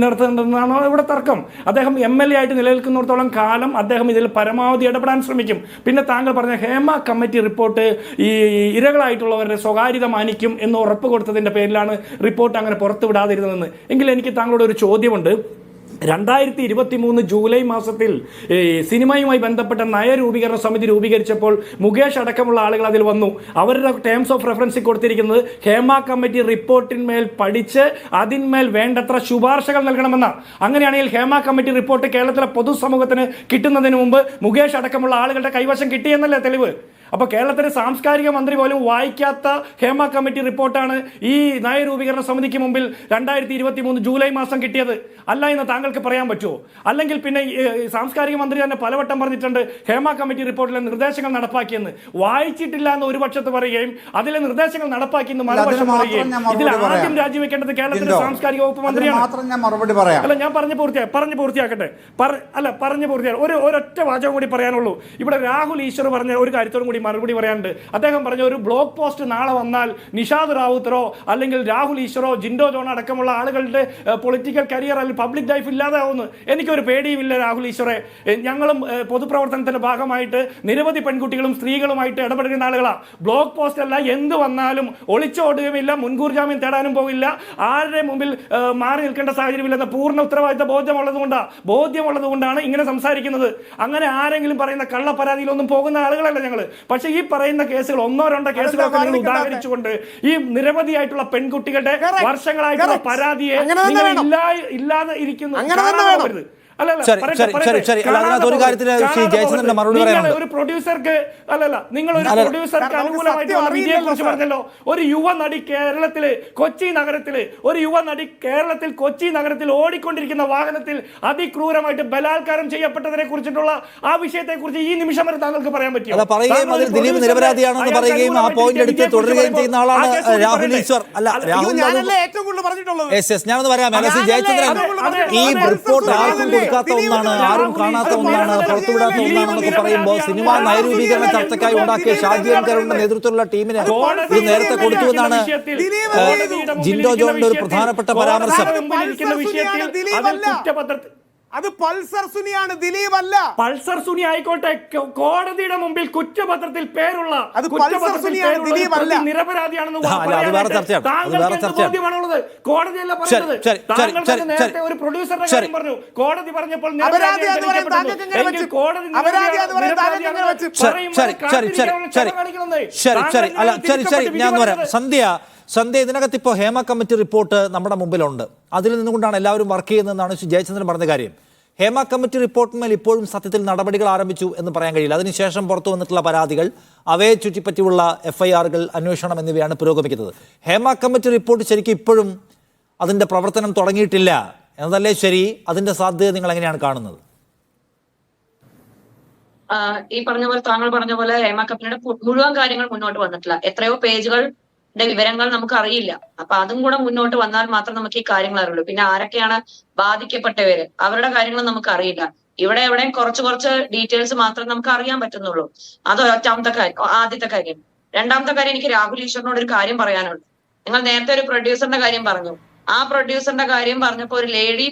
നിർത്തുന്നതെന്നാണോ ഇവിടെ തർക്കം? അദ്ദേഹം MLA ആയിട്ട് നിലനിൽക്കുന്നിടത്തോളം കാലം അദ്ദേഹം ഇതിൽ പരമാവധി ഇടപെടാൻ ശ്രമിക്കും. പിന്നെ താങ്കൾ പറഞ്ഞ ഹേമ കമ്മിറ്റി റിപ്പോർട്ട് ഈ ഇരകളായിട്ടുള്ളവരുടെ സ്വകാര്യത മാനിക്കും എന്ന് ഉറപ്പ് കൊടുത്തതിന്റെ പേരിലാണ് റിപ്പോർട്ട് അങ്ങനെ പുറത്തുവിടാതിരുന്നതെന്ന്. എങ്കിൽ എനിക്ക് താങ്കളോട് ഒരു ചോദ്യമുണ്ട്. 2023 ജൂലൈ മാസത്തിൽ സിനിമയുമായി ബന്ധപ്പെട്ട നയരൂപീകരണ സമിതി രൂപീകരിച്ചപ്പോൾ മുകേഷ് അടക്കമുള്ള ആളുകൾ അതിൽ വന്നു. അവരുടെ ടേംസ് ഓഫ് റെഫറൻസിൽ കൊടുത്തിരിക്കുന്നത് ഹേമ കമ്മിറ്റി റിപ്പോർട്ടിന്മേൽ പഠിച്ച് അതിന്മേൽ വേണ്ടത്ര ശുപാർശകൾ നൽകണമെന്നാണ്. അങ്ങനെയാണെങ്കിൽ ഹേമ കമ്മിറ്റി റിപ്പോർട്ട് കേരളത്തിലെ പൊതുസമൂഹത്തിന് കിട്ടുന്നതിന് മുമ്പ് മുകേഷ് അടക്കമുള്ള ആളുകളുടെ കൈവശം കിട്ടിയെന്നല്ലേ തെളിവ്? അപ്പോൾ കേരളത്തിലെ സാംസ്കാരിക മന്ത്രി പോലും വായിക്കാത്ത ഹേമ കമ്മിറ്റി റിപ്പോർട്ടാണ് ഈ നയരൂപീകരണ സമിതിക്ക് മുമ്പിൽ 2023 ജൂലൈ മാസം കിട്ടിയത്. അല്ല എന്ന് താങ്കൾക്ക് പറയാൻ പറ്റുമോ? അല്ലെങ്കിൽ പിന്നെ സാംസ്കാരിക മന്ത്രി തന്നെ പലവട്ടം പറഞ്ഞിട്ടുണ്ട് ഹേമ കമ്മിറ്റി റിപ്പോർട്ടിലെ നിർദ്ദേശങ്ങൾ നടപ്പാക്കിയെന്ന്. വായിച്ചിട്ടില്ല എന്ന് ഒരു പക്ഷത്ത് പറയുകയും അതിലെ നിർദ്ദേശങ്ങൾ നടപ്പാക്കിയെന്ന് മറുപക്ഷം പറയുകയും ഇതിൽ ആദ്യം രാജിവെക്കേണ്ടത് കേരളത്തിലെ സാംസ്കാരിക വകുപ്പ് മന്ത്രിയാണ്. അല്ല, ഞാൻ പറഞ്ഞു പൂർത്തിയാക്കട്ടെ. ഒരൊറ്റ വാചകം കൂടി പറയാനുള്ളൂ. ഇവിടെ രാഹുൽ ഈശ്വർ പറഞ്ഞ ഒരു കാര്യത്തോടും കൂടി മറുപടി പറയാനുണ്ട്. അദ്ദേഹം പറഞ്ഞ ഒരു ബ്ലോഗ് പോസ്റ്റ് നാളെ വന്നാൽ നിഷാദ് റാവുത്തറോ അല്ലെങ്കിൽ രാഹുൽ ഈശ്വറോ ജിൻഡോ ജോൺ അടക്കമുള്ള ആളുകളുടെ പൊളിറ്റിക്കൽ കരിയർ അല്ലെങ്കിൽ പബ്ലിക് ലൈഫ് ഇല്ലാതാവുന്നു. എനിക്കൊരു പേടിയുമില്ല രാഹുൽ ഈശ്വറെ. ഞങ്ങളും പൊതുപ്രവർത്തനത്തിന്റെ ഭാഗമായിട്ട് നിരവധി പെൺകുട്ടികളും സ്ത്രീകളുമായിട്ട് ഇടപെടുന്ന ആളുകളാണ്. ബ്ലോഗ് പോസ്റ്റ് അല്ല, എന്ത് വന്നാലും ഒളിച്ചോടുകയുമില്ല, മുൻകൂർ ജാമ്യം തേടാനും പോകില്ല, ആരുടെ മുമ്പിൽ മാറി നിൽക്കേണ്ട സാഹചര്യമില്ലെന്ന പൂർണ്ണ ഉത്തരവാദിത്ത ബോധ്യമുള്ളത് കൊണ്ടാണ് ഇങ്ങനെ സംസാരിക്കുന്നത്. അങ്ങനെ ആരെങ്കിലും പറയുന്ന കള്ളപ്പരാതിയിലൊന്നും പോകുന്ന ആളുകളല്ല ഞങ്ങൾ. പക്ഷേ ഈ പറയുന്ന കേസുകൾ 1-2 കേസുകളൊക്കെ നിങ്ങൾ ഉദാഹരിച്ചുകൊണ്ട് ഈ നിരവധിയായിട്ടുള്ള പെൺകുട്ടികളുടെ വർഷങ്ങളായിട്ടുള്ള പരാതിയെ ഇല്ലാതെ ഇരിക്കുന്നു. ഒരു പ്രൊഡ്യൂസർക്ക് നിങ്ങൾ ഒരു പ്രൊഡ്യൂസർക്ക് അനുകൂലമായിട്ടുള്ള വിധിയെ കുറിച്ച് പറഞ്ഞല്ലോ. ഒരു യുവനടി കൊച്ചി നഗരത്തിൽ ഓടിക്കൊണ്ടിരിക്കുന്ന വാഹനത്തിൽ അതിക്രൂരമായിട്ട് ബലാത്കാരം ചെയ്യപ്പെട്ടതിനെ കുറിച്ചിട്ടുള്ള ആ വിഷയത്തെ കുറിച്ച് ഈ നിമിഷം വരെ താങ്കൾക്ക് പറയാൻ പറ്റിയോ? ദിലീപ് നിരപരാധിയാണെന്ന് പറയുകയും ആ പോയിന്റ് എടുത്ത് തുടരുകയും ചെയ്യുന്ന ആളാണ് രാഹുൽ ഈശ്വർ. ഞാനൊന്ന് പറയാം. ജയചന്ദ്രൻ, ഈ റിപ്പോർട്ട് കൊടുക്കാത്ത ഒന്നാണ്, ആരും കാണാത്ത ഒന്നാണ്, പുറത്തുവിടാത്ത ഒന്നാണെന്നൊക്കെ പറയുമ്പോൾ സിനിമാ നയരൂപീകരണ ചർച്ചയ്ക്കായി ഉണ്ടാക്കിയ ഷാജി എൻ കരുണിന്റെ നേതൃത്വത്തിലുള്ള ടീമിന് ഇത് നേരത്തെ കൊടുത്തുവെന്നാണ് ജിൻഡോ ജോണിന്റെ ഒരു പ്രധാനപ്പെട്ട പരാമർശം. അത് പൾസർ സുനിയാണ്, ദിലീപ് അല്ല. പൾസർ സുനി ആയിക്കോട്ടെ, കോടതിയുടെ മുമ്പിൽ കുറ്റപത്രത്തിൽ പേരുള്ള നിരപരാധിയാണെന്ന് ബോധ്യമാണുള്ളത്. കോടതിയല്ല പറഞ്ഞത്. നേരത്തെ ഒരു പ്രൊഡ്യൂസറുടെ കാര്യം പറഞ്ഞു, കോടതി പറഞ്ഞപ്പോൾ സന്ധ്യ, ഇതിനകത്ത് ഇപ്പോൾ ഹേമ കമ്മിറ്റി റിപ്പോർട്ട് നമ്മുടെ മുമ്പിലുണ്ട്. അതിൽ നിന്നുകൊണ്ടാണ് എല്ലാവരും വർക്ക് ചെയ്യുന്നതെന്നാണ് ജയചന്ദ്രൻ പറഞ്ഞ കാര്യം. ഹേമ കമ്മിറ്റി റിപ്പോർട്ടിന്മേൽ ഇപ്പോഴും സത്യത്തിൽ നടപടികൾ ആരംഭിച്ചു എന്ന് പറയാൻ കഴിയില്ല. അതിനുശേഷം പുറത്തു വന്നിട്ടുള്ള പരാതികൾ, അവയെ ചുറ്റിപ്പറ്റിയുള്ള FIR-കൾ, അന്വേഷണം എന്നിവയാണ് പുരോഗമിക്കുന്നത്. ഹേമ കമ്മിറ്റി റിപ്പോർട്ട് ശരിക്കും ഇപ്പോഴും അതിൻ്റെ പ്രവർത്തനം തുടങ്ങിയിട്ടില്ല എന്നതല്ലേ ശരി? അതിൻ്റെ സാധ്യത നിങ്ങൾ എങ്ങനെയാണ് കാണുന്നത്? ഈ പറഞ്ഞ പോലെ, താങ്കൾ പറഞ്ഞ പോലെ ഹേമ കമ്മിറ്റിയുടെ മുഴുവൻ കാര്യങ്ങൾ മുന്നോട്ട് വന്നിട്ടില്ല. എത്രയോ പേജുകൾ വിവരങ്ങൾ നമുക്ക് അറിയില്ല. അപ്പൊ അതും കൂടെ മുന്നോട്ട് വന്നാൽ മാത്രം നമുക്ക് ഈ കാര്യങ്ങൾ അറിയുള്ളൂ. പിന്നെ ആരൊക്കെയാണ് ബാധിക്കപ്പെട്ടവര്, അവരുടെ കാര്യങ്ങൾ നമുക്ക് അറിയില്ല. ഇവിടെ എവിടെയും കുറച്ച് ഡീറ്റെയിൽസ് മാത്രം നമുക്ക് അറിയാൻ പറ്റുന്നുള്ളൂ. അത് ആദ്യത്തെ കാര്യം. രണ്ടാമത്തെ കാര്യം, എനിക്ക് രാഹുൽ ഈശ്വറിനോട് ഒരു കാര്യം പറയാനുണ്ട്. നിങ്ങൾ നേരത്തെ ഒരു പ്രൊഡ്യൂസറിന്റെ കാര്യം പറഞ്ഞു. ആ പ്രൊഡ്യൂസറിന്റെ കാര്യം പറഞ്ഞപ്പോ ഒരു ലേഡി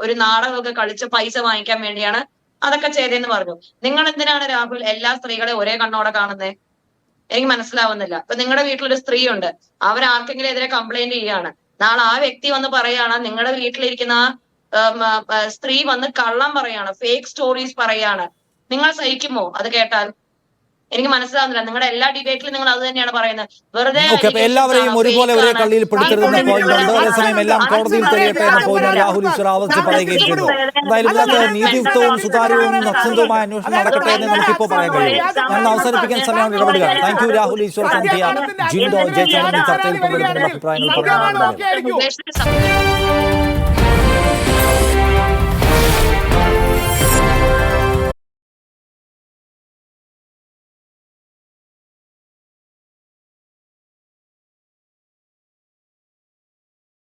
ഒരു നാടകമൊക്കെ കളിച്ച് പൈസ വാങ്ങിക്കാൻ വേണ്ടിയാണ് അതൊക്കെ ചെയ്തതെന്ന് പറഞ്ഞു. നിങ്ങൾ എന്തിനാണ് രാഹുൽ എല്ലാ സ്ത്രീകളെ ഒരേ കണ്ണോടെ കാണുന്നേ? എനിക്ക് മനസ്സിലാവുന്നില്ല. ഇപ്പൊ നിങ്ങളുടെ വീട്ടിലൊരു സ്ത്രീ ഉണ്ട്, അവരാർക്കെങ്കിലും എതിരെ കംപ്ലൈന്റ് ചെയ്യാണ്, നാളെ ആ വ്യക്തി വന്ന് പറയാണ് നിങ്ങളുടെ വീട്ടിലിരിക്കുന്ന സ്ത്രീ വന്ന് കള്ളം പറയാണ്, ഫേക്ക് സ്റ്റോറീസ് പറയാണ്, നിങ്ങൾ സഹിക്കുമോ അത് കേട്ടാൽ? എനിക്ക് മനസ്സിലാവുന്നില്ല. നിങ്ങളുടെ എല്ലാ ഡിബേറ്റിലും നിങ്ങൾ അത് തന്നെയാണ് പറയുന്നത്. വെറുതെ ഓക്കെ, അപ്പൊ എല്ലാവരെയും ഒരുപോലെ ഒരേ കള്ളിയിൽ പെടുത്തരുതെന്ന പോയിന്റ് ഉണ്ട്. അതേസമയം എല്ലാം കോടതിയിൽ തെളിയട്ടെ എന്ന പോയിന്റ് രാഹുൽ ഈശ്വർ ആവർത്തിച്ച് പറയുകയും ചെയ്തു. എന്തായാലും ഇതിനകത്ത് നീതിയുക്തവും സുതാര്യവും സത്യസന്ധവുമായ അന്വേഷണം നടക്കട്ടെ എന്ന് നമുക്കിപ്പോൾ പറയാൻ കഴിയും. ഞാൻ അവസാനിപ്പിക്കാൻ സമയമാണ് ഇടപെടുക. താങ്ക് യു രാഹുൽ ഈശ്വർ, സന്ധ്യ, ജിൻഡോ, ജയചന്ദ്രൻ ചർച്ചയിൽ പങ്കെടുക്കുന്ന അഭിപ്രായങ്ങൾ പറഞ്ഞു. മുകേഷിന്റെ